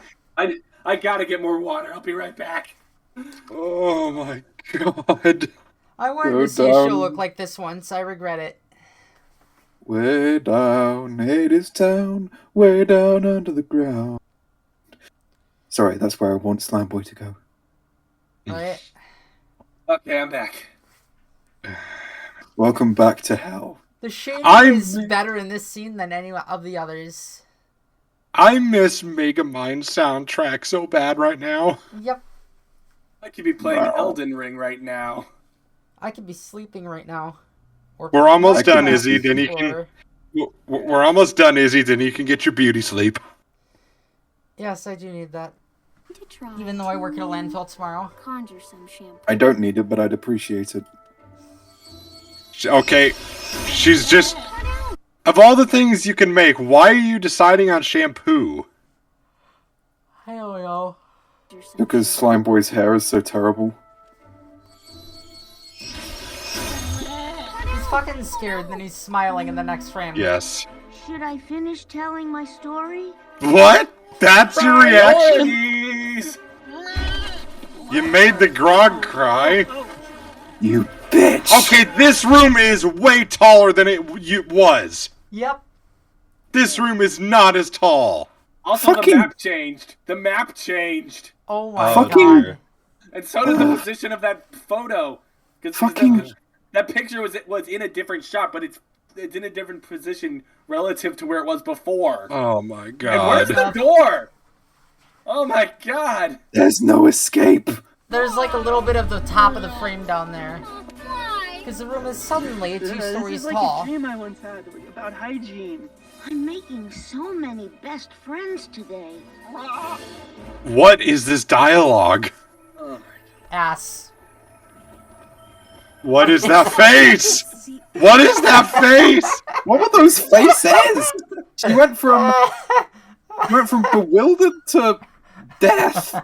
I gotta get more water. I'll be right back. Oh my god. I wanted Go to see a show down. look like this once. I regret it. Way down Hades Town, way down under the ground. Sorry, that's where I want Slime Boy to go. Right? Okay, I'm back. Welcome back to hell. The shading I'm- is better in this scene than any of the others. I miss Megamind soundtrack so bad right now. Yep. I could be playing Wow. Elden Ring right now. I could be sleeping right now. Or We're almost done, or- Izzy. Then you can. or- We're almost done, Izzy. Then you can get your beauty sleep. Yes, I do need that. To try Even though I work at a landfill tomorrow. conjure some shampoo. I don't need it, but I'd appreciate it. Okay, she's just. Of all the things you can make, why are you deciding on shampoo? I don't know. Because Slime Boy's hair is so terrible. He's fucking scared, then he's smiling in the next frame. Yes. Should I finish telling my story? What? That's your reaction? Priorities! You made the grog cry. You bitch! Okay, this room is way taller than it was. Yep. This room is not as tall. Also, Fucking- the map changed. The map changed. Oh my Fucking- god. And so did the position of that photo. Because Fucking- that picture was in a different shot, but it's in a different position relative to where it was before. Oh my And where's god. the door? Oh my god. There's no escape. There's like a little bit of the top of the frame down there. Why? Because the room is suddenly 2 stories This is like tall. a dream I once had about hygiene. I'm making so many best friends today. What is this dialogue? Ass. What is that face? What is that face? What were those faces? She went from bewildered to death.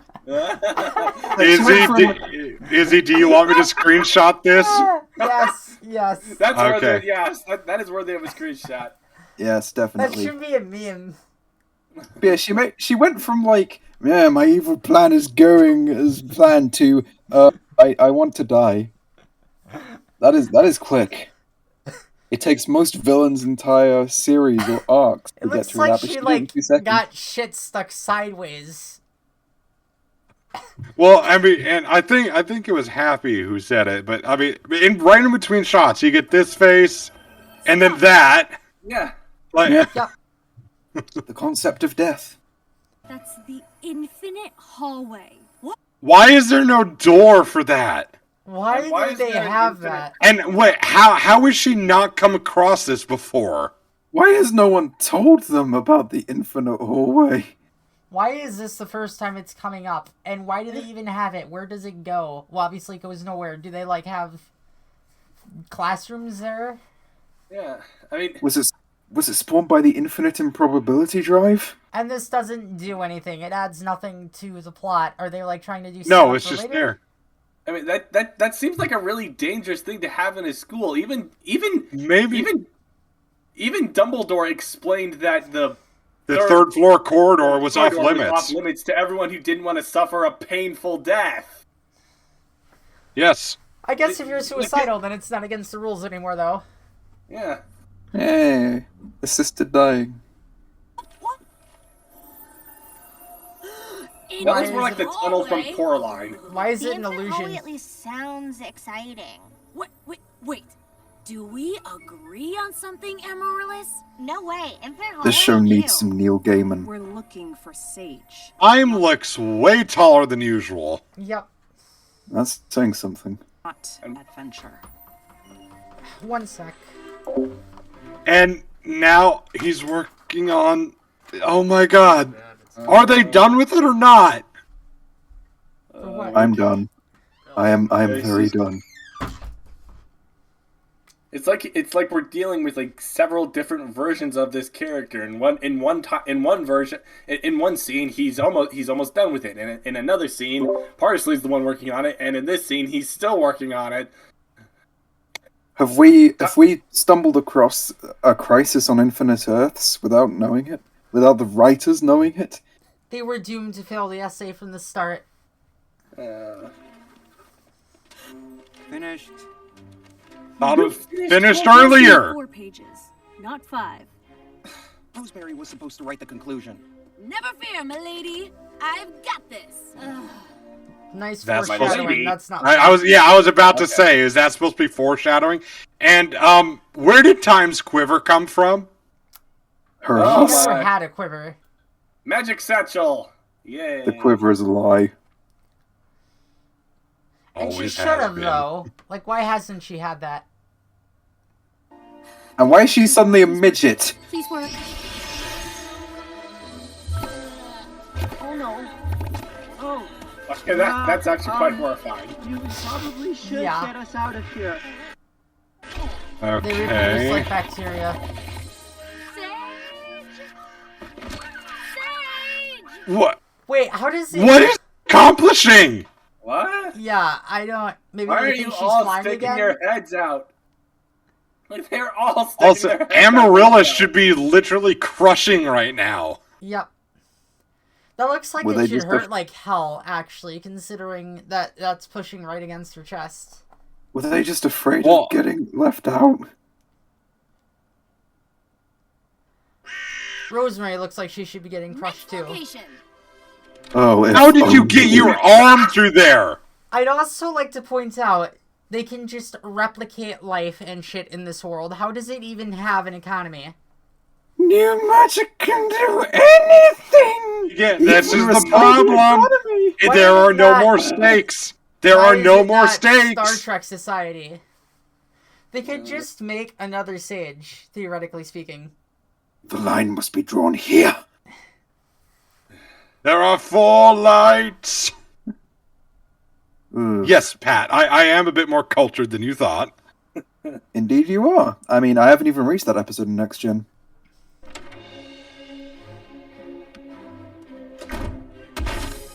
Izzy, do you want me to screenshot this? Yes. That's okay. That is worthy of a screenshot. Yes, That definitely. should be a meme. Yeah, she went from like, yeah, my evil plan is going as planned to, I want to die. That is quick. It takes most villains' entire series or arcs It to get looks through like that, but she she did it in like 2 seconds. got shit stuck sideways. Well, I mean, and I think it was Happy who said it, but I mean, right in between shots, you get this face, and then that. Yeah. Like, Yeah. The concept of death. That's the infinite hallway. What? why is there no door for that? Why did they have that? And wait, how has she not come across this before? Why has no one told them about the infinite hallway? Why is this the first time it's coming up? And why do they even have it? Where does it go? Well, obviously it goes nowhere. Do they, like, have classrooms there? Yeah, I mean... Was it spawned by the infinite improbability drive? And this doesn't do anything. It adds nothing to the plot. Are they, like, trying to do No, it's just there. I mean, that seems like a really dangerous thing to have in a school. Even Dumbledore explained that the third floor corridor was off limits. Off limits to everyone who didn't want to suffer a painful death. Yes. I guess if you're suicidal, then it's not against the rules anymore, though. Yeah. Hey, assisted dying. That looks more like the tunnel from Coraline. Why is it an The infinite hallway illusion? at least sounds exciting. Wait. Do we agree on something, Amaryllis? No way. Infinite hallway. This show needs some Neil Gaiman. We're looking for Sage. I'm looks way taller than usual. Yep. That's saying something. Not adventure. 1 sec. And now he's working on... Oh my god. Are they done with it or not? I'm done. I am very done. It's like we're dealing with like several different versions of this character. In one scene he's almost done with it. And in another scene, Parsley's the one working on it, and in this scene he's still working on it. Have we stumbled across a Crisis on Infinite Earths without knowing it? Without the writers knowing it? They were doomed to fail the essay from the start. Finished. Thought it finished earlier. 4 pages, not 5. Rosemary was supposed to write the conclusion. Never fear, milady. I've got this. Nice That's foreshadowing. That's not. I was about to say, is that supposed to be foreshadowing? And where did Time's quiver come from? Her She house. never had a quiver. Magic satchel. Yay. The quiver is a lie. And she Always should has have, been. though. Like, why hasn't she had that? And why is she suddenly a midget? Please work. Oh no. Oh, Okay, that's actually quite horrifying. you probably should Yeah. get us out of here. They reproduce Okay. like bacteria. What? Wait, how does it... What is accomplishing? What? Yeah, I don't... Maybe Why we are think you she's all flying sticking again? your heads out? Like they're all sticking Also, their heads Amaryllis out. should be literally crushing right now. Yep. That looks like Were they it should just hurt like hell, actually, considering that that's pushing right against her chest. Were they just afraid Well- of getting left out? Rosemary looks like she should be getting crushed too. Oh, How did you get your arm through there? I'd also like to point out, they can just replicate life and shit in this world. How does it even have an economy? New magic can do anything! Yeah, that's Even just the respond to problem. economy. Why There is are it no not- more stakes. There Why are is no it more not stakes. Star Trek Society. They could just make another Sage, theoretically speaking. The line must be drawn here. There are 4 lights. Ugh. Yes, Pat, I am a bit more cultured than you thought. Indeed you are. I mean, I haven't even reached that episode in Next Gen.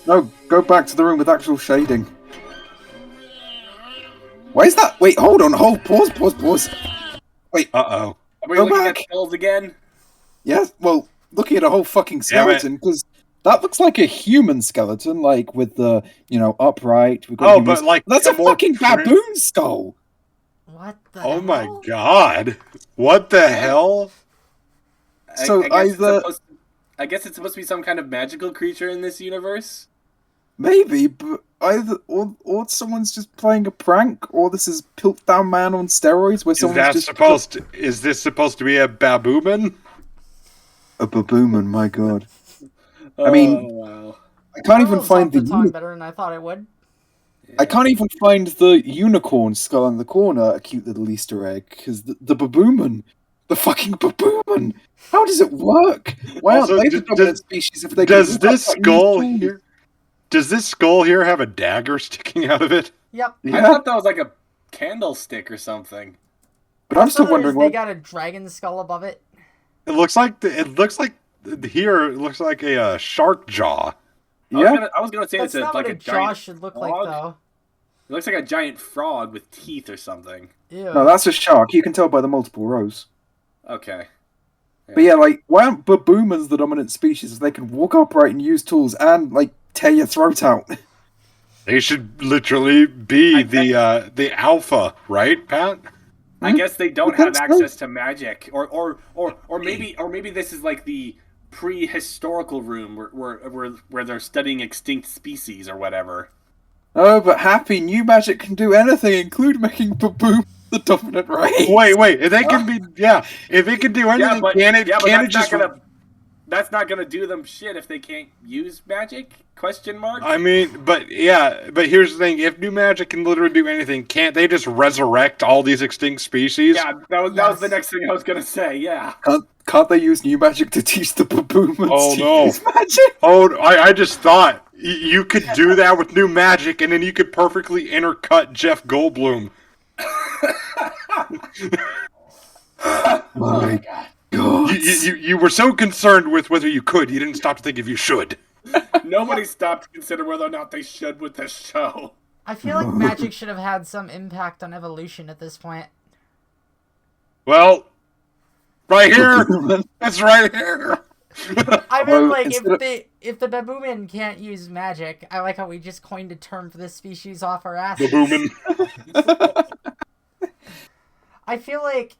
No, go back to the room with actual shading. Why is that? Wait, hold on, pause. Wait. Uh-oh. Are we Go looking back. at skulls again? Yes, well, looking at a whole fucking skeleton, because that looks like a human skeleton, like with the, upright. We've got Oh, humans. but like That's a more fucking baboon skull! What the Oh hell? my god. What the hell? So I guess it's supposed to be some kind of magical creature in this universe. Maybe, but either or someone's just playing a prank, or this is Piltdown Man on steroids, where someone's just Is this supposed to be a babooman? A babooman, my god. I mean, wow. I can't even find the tongue better than I thought it would. I can't even find the unicorn skull in the corner, a cute little Easter egg, because the babooman, the fucking babooman, how does it work? Why aren't they the dominant species if they Does can this skull here? Does this skull here have a dagger sticking out of it? Yep. I thought that was like a candlestick or something. But I'm still wondering they got a dragon skull above it. It looks like a shark jaw. Yeah. I was gonna say That's it's not like what a a jaw giant should look frog. like, though. It looks like a giant frog with teeth or something. Ew. No, that's a shark. You can tell by the multiple rows. Okay. But yeah, like, why aren't baboomans the dominant species if they can walk upright and use tools and, like, tear your throat out? They should literally be the alpha, right, Pat? I guess they don't I think have so. access to magic, or maybe this is like the prehistorical room where they're studying extinct species or whatever. Oh, but Happy, new magic can do anything, include making baboon the dominant race. Wait, if they can be, if it can do anything, that's not gonna do them shit if they can't use magic? Question mark. I mean, but here's the thing: if new magic can literally do anything, can't they just resurrect all these extinct species? Yeah, that was the next thing I was gonna say. Yeah. Can't they use new magic to teach the baboomans Oh to no! use magic? Oh, I just thought you could do that with new magic, and then you could perfectly intercut Jeff Goldblum. My God. You were so concerned with whether you could, you didn't stop to think if you should. Nobody stopped to consider whether or not they should with this show. I feel like magic should have had some impact on evolution at this point. Well, right here. That's right here. I mean, like, if the babooman can't use magic, I like how we just coined a term for this species off our asses. Babooman. I feel like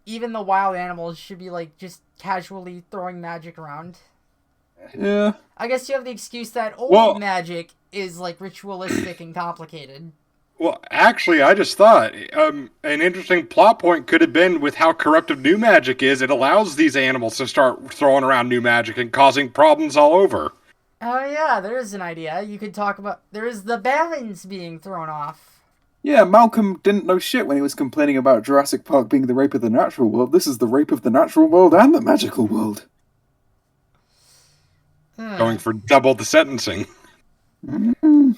even the wild animals should be, like, just casually throwing magic around. Yeah. I guess you have the excuse that old magic is, like, ritualistic and complicated. Well, actually, I just thought an interesting plot point could have been with how corruptive new magic is. It allows these animals to start throwing around new magic and causing problems all over. Oh yeah, there is an idea. You could talk about... There is the balance being thrown off. Yeah, Malcolm didn't know shit when he was complaining about Jurassic Park being the rape of the natural world. This is the rape of the natural world and the magical world. Going for double the sentencing. Mm-hmm.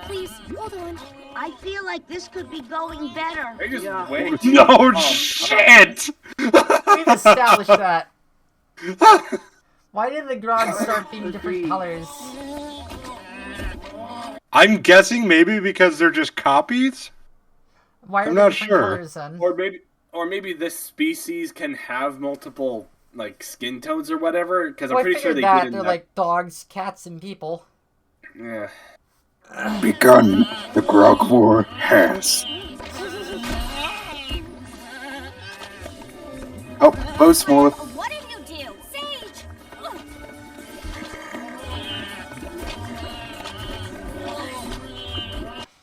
Please, hold on. I feel like this could be going better. They just No shit! We've established that. Why did the grogs start being different colors? I'm guessing maybe because they're just copies? Why are I'm they not different sure. colors then? Or maybe this species can have multiple like skin tones or whatever. Because Well, I'm pretty I sure figured they that did in they're that. like dogs, cats, and people. Yeah. Begun. The Grog War has. Oh, both smaller. What did you do? Sage!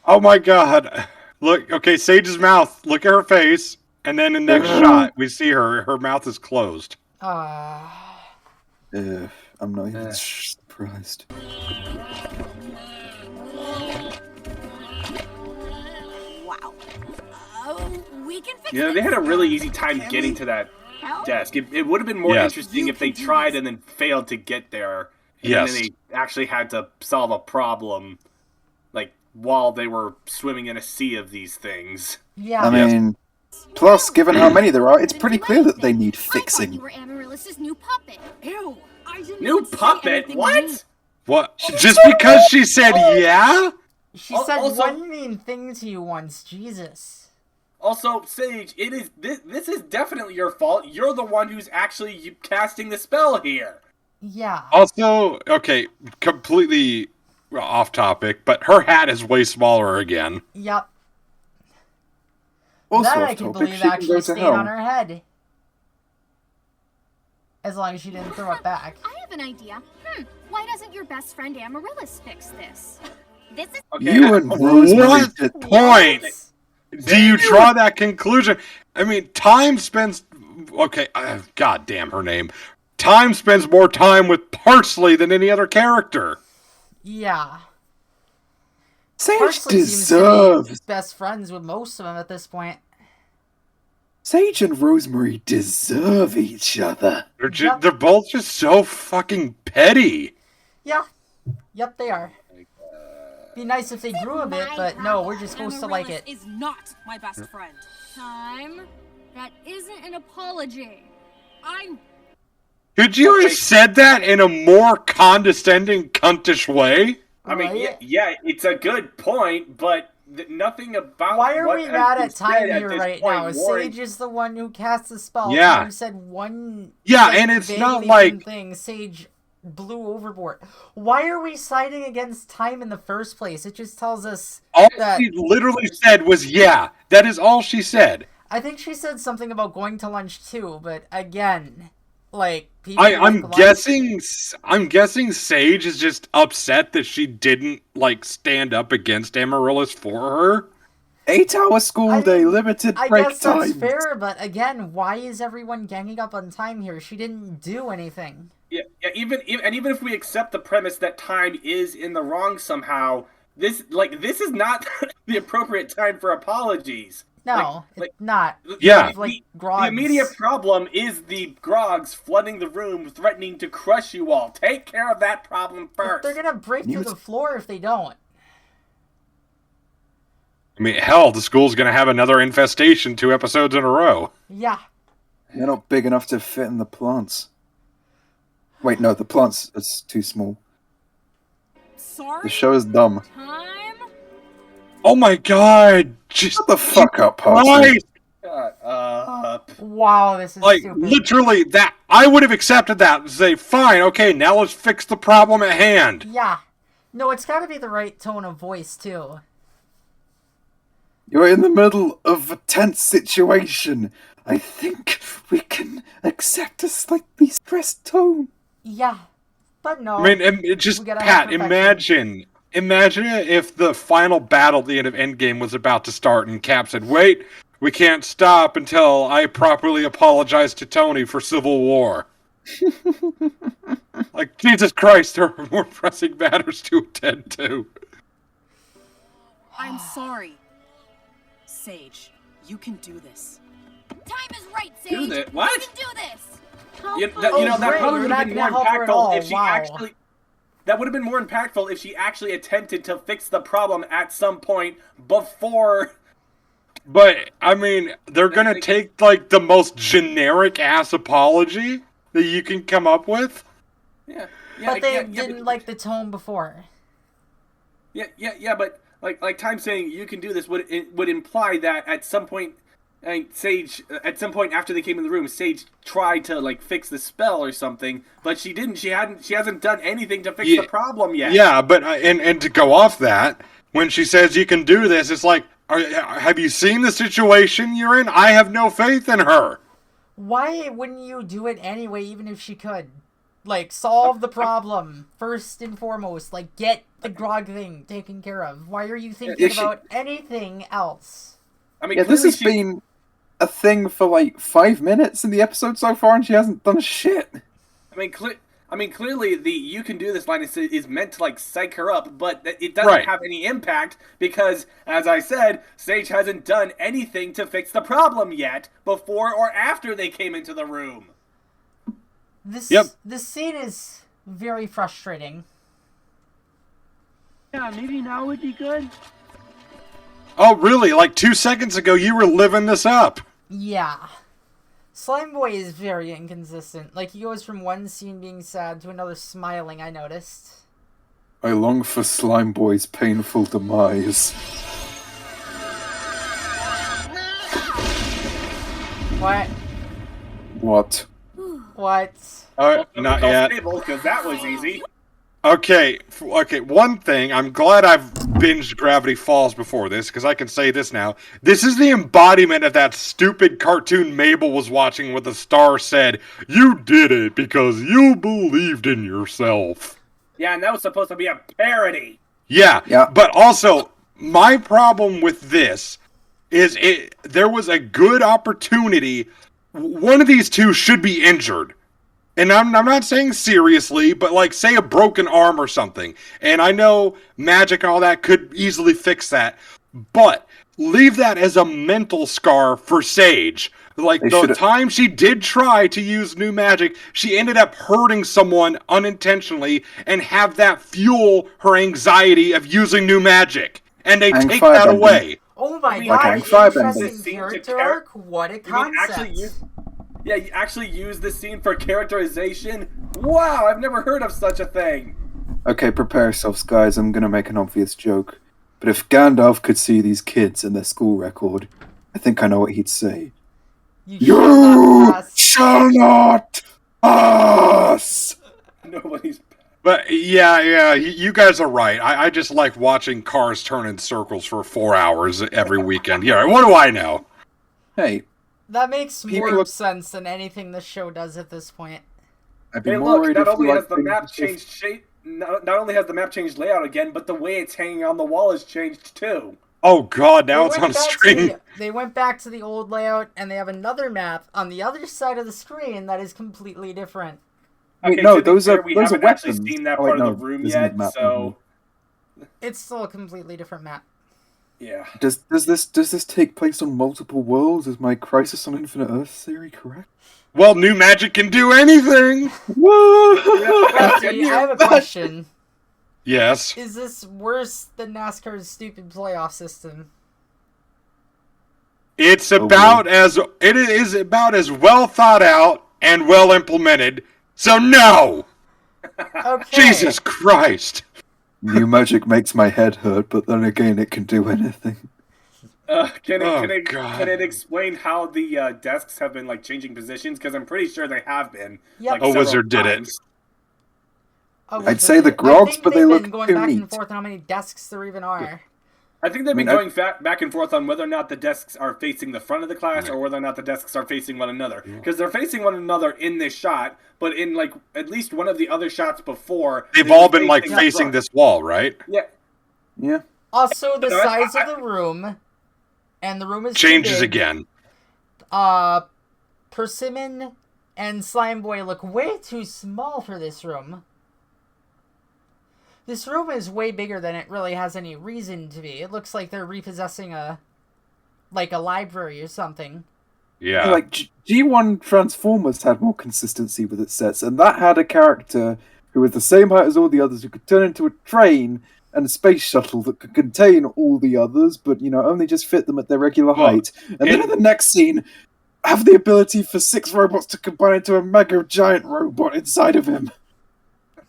Oh my god. Look, okay, Sage's mouth. Look at her face. And then in the next shot, we see her mouth is closed. I'm not even surprised. We can fix Yeah, this. they had a really easy time getting to that desk. It would have been more interesting if they tried and then failed to get there. And then they actually had to solve a problem, like, while they were swimming in a sea of these things. Yeah. I mean, plus, given how many there are, it's pretty clear that they need I thought fixing. you were Amaryllis's new puppet. Ew! I didn't New even say puppet? anything What? mean. What? Just because she said yeah? She said Also- one mean thing to you once. Jesus. Also, Sage, this is definitely your fault. You're the one who's actually casting the spell here. Yeah. Also, okay, completely off topic, but her hat is way smaller again. Yep. Also That off I can topic, believe she can actually go to stayed hell. on her head. As long as she didn't throw it back. I have an idea. Why doesn't your best friend Amaryllis fix this? This is Okay, You and Rosemary What did point do you draw that conclusion? I mean, Time spends... Okay, God damn her name. Time spends more time with Parsley than any other character. Yeah. Sage Parsley seems to deserves. be best friends with most of them at this point. Sage and Rosemary deserve each other. They're both just so fucking petty. Yeah. Yep, they are. Be nice if they grew a bit, but no, we're just supposed to like it. Is not my best friend. Time. That isn't an apology. I'm. Could you have said that in a more condescending, cuntish way? I mean, Right? yeah, it's a good point, but nothing about Why are what we has mad been at Time said at here this right point now? warrants- Sage is the one who cast the spell. Yeah. Time said one. Yeah, like, and it's not vaguely like- mean thing. Sage blew overboard. Why are we siding against Time in the first place? It just tells us All that. she literally said was, yeah. That is all she said. I think she said something about going to lunch too, but again, like people. I'm like I'm guessing Sage is just upset that she didn't, like, stand up against Amaryllis for her. 8-hour school day, limited I break guess that's time. fair, but again, why is everyone ganging up on Time here? She didn't do anything. Yeah, even if we accept the premise that Time is in the wrong somehow, this is not the appropriate time for apologies. No, it's not. Yeah. Like The Grogs. immediate problem is the Grogs flooding the room, threatening to crush you all. Take care of that problem first. They're gonna break through the floor if they don't. I mean, hell, the school's gonna have another infestation 2 episodes in a row. Yeah. They're not big enough to fit in the plants. Wait, no, the plants is too small. Sorry. The show is dumb. Time. Oh my god! Just Shut the fuck up, Parsley. Shut up. Wow, this is Like, stupid. literally, that I would have accepted that and say, fine, okay, now let's fix the problem at hand. Yeah. No, it's gotta be the right tone of voice, too. You're in the middle of a tense situation. I think we can accept a slightly stressed tone. Yeah. But no. I mean, it just, we gotta have Pat, perfection. imagine if the final battle at the end of Endgame was about to start and Cap said, wait, we can't stop until I properly apologize to Tony for Civil War. Like, Jesus Christ, there are more pressing matters to attend to. I'm sorry. Sage, you can do this. Time is right, Sage. Do that? What? You can do this. That probably would have been more impactful if she Wow. actually. That would have been more impactful if she actually attempted to fix the problem at some point before. But, I mean, they're gonna take, like, the most generic-ass apology that you can come up with? Yeah. But they didn't like the tone before. Yeah, but like Time saying you can do this would imply that at some point, Sage, at some point after they came in the room, Sage tried to like fix the spell or something, but she didn't. She hasn't done anything to fix the problem yet. Yeah, but and to go off that, when she says you can do this, it's like, have you seen the situation you're in? I have no faith in her. Why wouldn't you do it anyway, even if she could? Like, solve the problem first and foremost. Like, get the Grog thing taken care of. Why are you thinking about anything else? I mean, Yeah, this has been a thing for like 5 minutes in the episode so far, and she hasn't done shit. I mean, I mean, clearly the "you can do this" line is meant to like psych her up, but it doesn't have any impact because, as I said, Sage hasn't done anything to fix the problem yet, before or after they came into the room. This scene is very frustrating. Yeah, maybe now would be good. Oh, really? Like 2 seconds ago, you were living this up. Yeah. Slime Boy is very inconsistent. Like, he goes from one scene being sad to another smiling, I noticed. I long for Slime Boy's painful demise. What? What? What? Not yet. Because that was easy. Okay, one thing, I'm glad I've binged Gravity Falls before this, because I can say this now. This is the embodiment of that stupid cartoon Mabel was watching where the star said, "You did it because you believed in yourself." Yeah, and that was supposed to be a parody. Yeah, but also, my problem with this is there was a good opportunity. One of these two should be injured. And I'm not saying seriously, but like, say a broken arm or something. And I know magic and all that could easily fix that. But leave that as a mental scar for Sage. Like, the time she did try to use new magic, she ended up hurting someone unintentionally and have that fuel her anxiety of using new magic. And they take that away. Oh my You god, mean interesting character arc? What a concept. You actually use this scene for characterization? Wow, I've never heard of such a thing. Okay, prepare yourselves, guys. I'm gonna make an obvious joke. But if Gandalf could see these kids and their school record, I think I know what he'd say. You shall not pass! Nobody's... But yeah, you guys are right. I just like watching cars turn in circles for 4 hours every weekend. Yeah, what do I know? Hey. That makes more sense than anything the show does at this point. Hey, look, not only has the map changed shape, not only has the map changed layout again, but the way it's hanging on the wall has changed too. Oh god, now it's on screen. They went back to the old layout, and they have another map on the other side of the screen that is completely different. Okay, no, those are we weapons. haven't actually seen that part of the room yet, so it's still a completely different map. Yeah. Does this take place on multiple worlds? Is my Crisis on Infinite Earth theory correct? Well, new magic can do anything. I have a question. Yes. Is this worse than NASCAR's stupid playoff system? It is about as well thought out and well implemented. So no. Okay. Jesus Christ. New magic makes my head hurt, but then again, it can do anything. Can it explain how the desks have been like changing positions? Because I'm pretty sure they have been. Yep. Like, a wizard did it. I'd say the Grogs, but they look going too back neat. and forth on how many desks there even are. I think they've been going back and forth on whether or not the desks are facing the front of the class or whether or not the desks are facing one another. Because they're facing one another in this shot, but in like at least one of the other shots before, they've all been like facing this wall, right? Yeah. Yeah. Also, the size of the room, and the room is changes too big. Again. Persimmon and Slime Boy look way too small for this room. This room is way bigger than it really has any reason to be. It looks like they're repossessing a library or something. Yeah. Like G1 Transformers had more consistency with its sets, and that had a character who was the same height as all the others, who could turn into a train and a space shuttle that could contain all the others, but only just fit them at their regular height. And then in the next scene, have the ability for 6 robots to combine into a mega giant robot inside of him.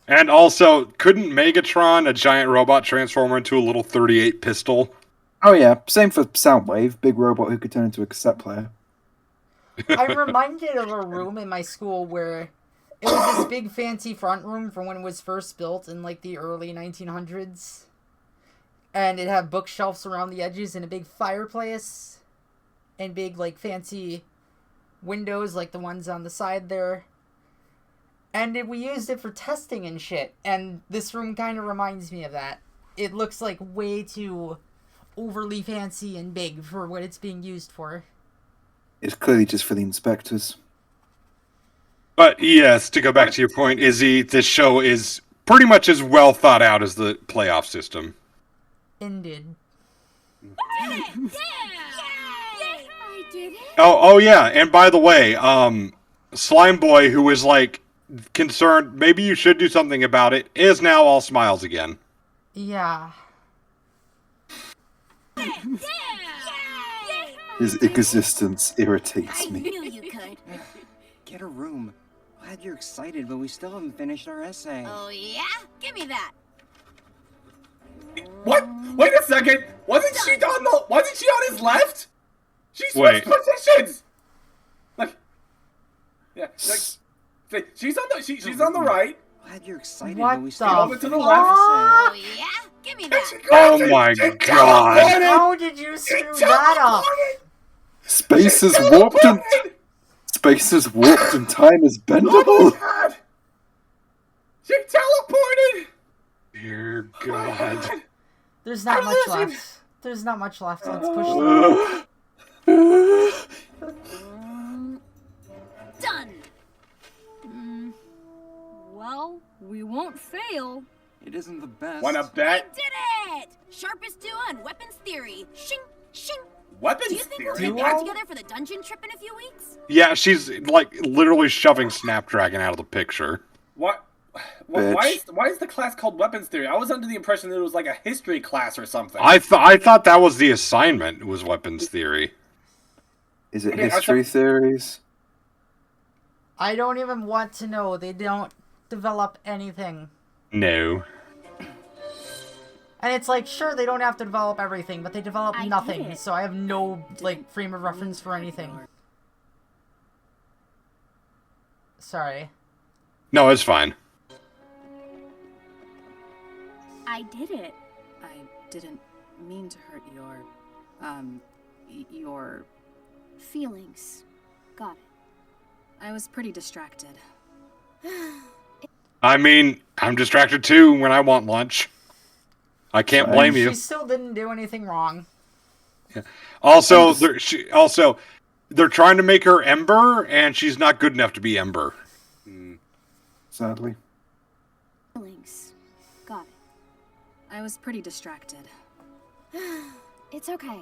And also, couldn't Megatron, a giant robot, transform into a little 38 pistol? Oh yeah, same for Soundwave, big robot who could turn into a cassette player. I'm reminded of a room in my school where it was this big fancy front room from when it was first built in like the early 1900s. And it had bookshelves around the edges and a big fireplace. And big like fancy windows like the ones on the side there. And we used it for testing and shit. And this room kind of reminds me of that. It looks like way too overly fancy and big for what it's being used for. It's clearly just for the inspectors. But yes, to go back to your point, Izzy, this show is pretty much as well thought out as the playoff system. Indeed. I did it. Oh yeah, and by the way, Slime Boy, who was like concerned maybe you should do something about it, is now all smiles again. Yeah. His existence irritates me. knew you could. Get a room. Glad you're excited, but we still haven't finished our essay. Oh, yeah? Give me that. What? Wait a second. Wasn't she on his left? She switched positions. Like, yeah, like, she's on the right. Glad you're excited, What but we the still haven't to the finished left. our Oh, essay. yeah? Give me that. Oh my god. How did you screw that up? Space is warped and time is bendable. Oh my god! She teleported. Dear God. There's not much left. There's not much left. Let's push through. Done. Well, we won't fail. It isn't the best. Wanna I bet? did it! Sharpest duo on weapons theory. Shing, shing. Weapons Do you think we'll theory? get back together for the dungeon trip in a few weeks? Yeah, she's like literally shoving Snapdragon out of the picture. What? Why is the class called weapons theory? I was under the impression that it was like a history class or something. I thought that was the assignment, was weapons theory. Is it Okay, history theories? I don't even want to know. They don't develop anything. No. And it's like, sure, they don't have to develop everything, but they develop I nothing, get it. so I have no, like, frame of reference for anything. Sorry. No, it's fine. I did it. I didn't mean to hurt your... Feelings. Got it. I was pretty distracted. I mean, I'm distracted too when I want lunch. I can't blame you. She still didn't do anything wrong. Yeah. Also, they're trying to make her Ember, and she's not good enough to be Ember. Sadly. Feelings. Got it. I was pretty distracted. It's okay.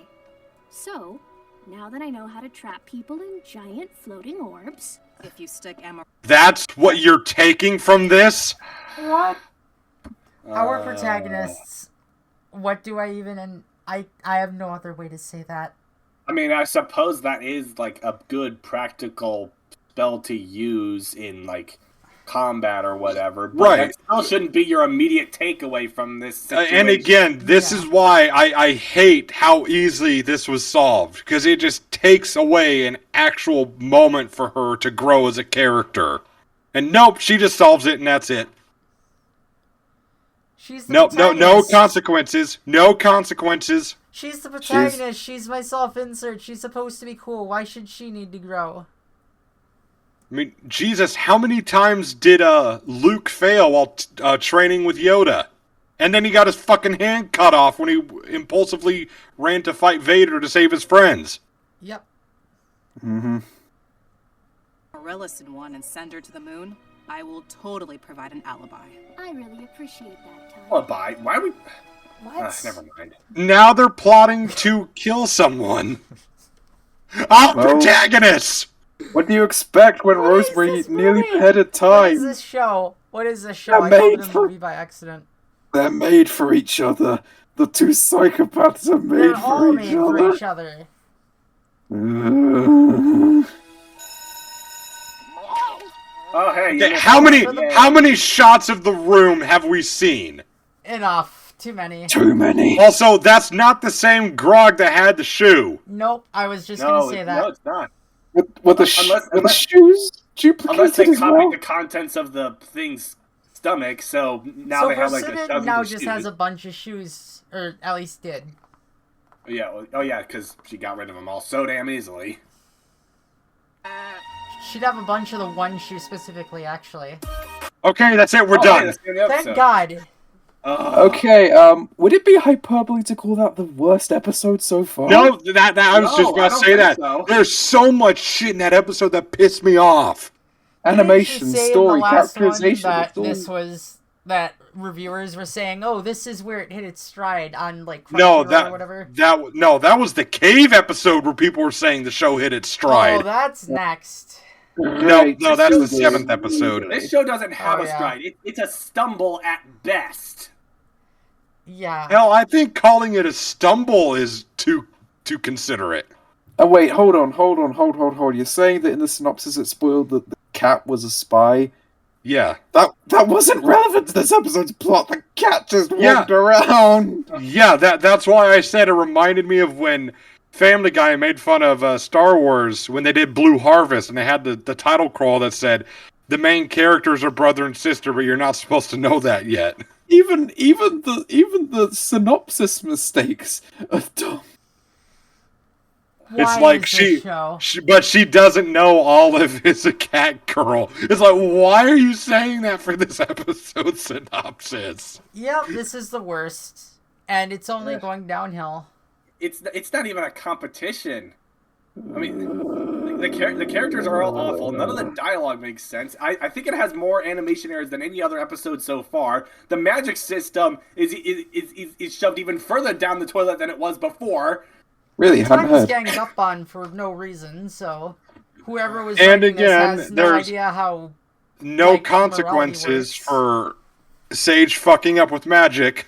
So, now that I know how to trap people in giant floating orbs... If you stick Emma... That's what you're taking from this? What? Our protagonists. What do I even... And I have no other way to say that. I mean, I suppose that is like a good practical spell to use in like combat or whatever. But Right. that still shouldn't be your immediate takeaway from this situation. And again, this is why I hate how easily this was solved. Because it just takes away an actual moment for her to grow as a character. And nope, she just solves it and that's it. She's the No protagonist. consequences. No consequences. She's the protagonist. She's my self-insert. She's supposed to be cool. Why should she need to grow? I mean, Jesus, how many times did Luke fail while training with Yoda? And then he got his fucking hand cut off when he impulsively ran to fight Vader to save his friends. Yep. Mm-hmm. Morellis in one and send her to the moon, I will totally provide an alibi. I really appreciate that, Ty. Alibi? Why are we... What? Never mind. Now they're plotting to kill someone. Our Well- protagonists! What do you expect when What is Rosemary this nearly movie? beheaded What is time? this show? What is this show? I They're called it made a for- movie by accident. They're made for each other. The two psychopaths are made They're for all each made other. for each other. Oh, hey. you Okay, missed how one. many Yeah. how many shots of the room have we seen? Enough. Too many. Too many. Also, that's not the same grog that had the shoe. Nope. I was just No, gonna say that. no, it's not. Were the Unless- shoes Unless duplicated they as copied well? the contents of the thing's stomach, so now So they have like a Persimmon dozen now of just shoes. has a bunch of shoes, or at least did. Oh yeah, because she got rid of them all so damn easily. She'd have a bunch of the one shoe specifically, actually. Okay, that's it. We're Oh, done. hey, that's the end of the Thank episode. God. Okay, would it be hyperbole to call that the worst episode so far? No, that I was No, just I about to don't say think that. so. There's so much shit in that episode that pissed me off. animation, Didn't she say story, in the last one characterization. that it's all- this was that reviewers were saying, "Oh, this is where it hit its stride on like No, Crunchyroll or whatever." that was the cave episode where people were saying the show hit its stride. Oh, that's next. No, that's the This show 7th is episode. This show doesn't have Oh, a yeah. stride. It's a stumble at best. Yeah. Hell, I think calling it a stumble is too considerate. Oh wait, hold on. You're saying that in the synopsis it spoiled that the cat was a spy? Yeah. That wasn't relevant to this episode's plot. The cat just walked around. Yeah, that's why I said it reminded me of when Family Guy made fun of Star Wars when they did Blue Harvest and they had the title crawl that said the main characters are brother and sister, but you're not supposed to know that yet. Even the synopsis mistakes are dumb. It's like but she doesn't know Olive is a cat girl. It's like, why are you saying that for this episode synopsis? Yep, this is the worst, and it's only going downhill. It's not even a competition. I mean, the characters are all awful. None of the dialogue makes sense. I think it has more animation errors than any other episode so far. The magic system is shoved even further down the toilet than it was before. Really, Time is ganged up on for no reason, so whoever was And writing again, this has no there's idea how no like, consequences for Sage fucking up with magic,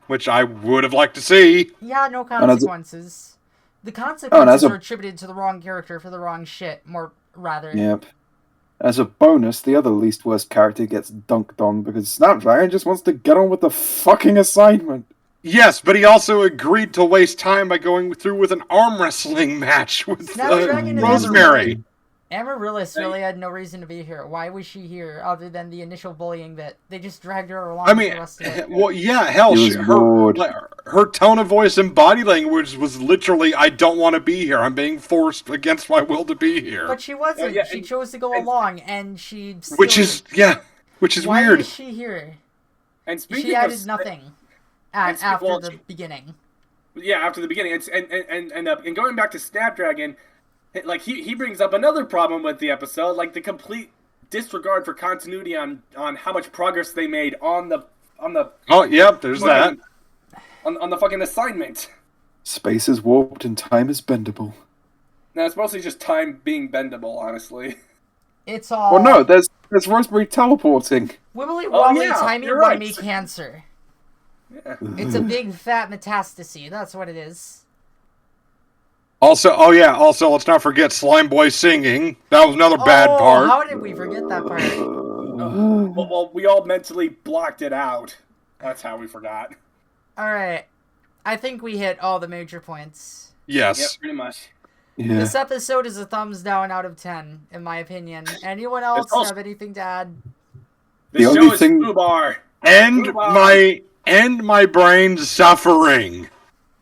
which I would have liked to see. Yeah, no consequences. The consequences are attributed to the wrong character for the wrong shit, more rather. Yep. As a bonus, the other least worst character gets dunked on because Snapdragon just wants to get on with the fucking assignment. Yes, but he also agreed to waste time by going through with an arm wrestling match with Snapdragon and Rosemary. Amaryllis really had no reason to be here. Why was she here other than the initial bullying bit? They just dragged her along I mean, for the rest of it. well, yeah, hell, her tone of voice and body language was literally, I don't want to be here. I'm being forced against my will to be here. But she wasn't. She chose to go along, and she still... Which is weird. Why is she here? And she added nothing after the beginning. Yeah, after the beginning. And going back to Snapdragon, like he brings up another problem with the episode, like the complete disregard for continuity on how much progress they made on the oh yep, there's that on the fucking assignment. Space is warped and time is bendable. No, it's mostly just time being bendable, honestly. It's all. Well, no, there's Rosemary teleporting. Wibbly wobbly, yeah, timey you're right. wimey cancer. Yeah. It's a big fat metastase. That's what it is. Also, let's not forget Slime Boy singing. That was another bad part. How did we forget that part? Well, we all mentally blocked it out. That's how we forgot. Alright. I think we hit all the major points. Yes. Yep, pretty much. Yeah. This episode is a thumbs down out of 10, in my opinion. Anyone else have anything to add? The show is foobar. End my brain suffering.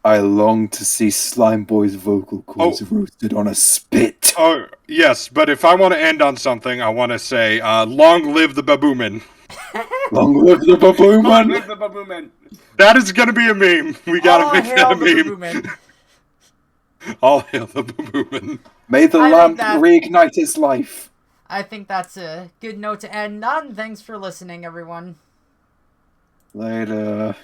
I long to see Slime Boy's vocal cords roasted on a spit. Oh, yes, but if I want to end on something, I want to say, long live the Babooman. Long live the Babooman! Long live the Babooman! That is going to be a meme. We got to make that a meme. All hail the Babooman. May the lamp reignite his life. I think that's a good note to end on. Thanks for listening, everyone. Later.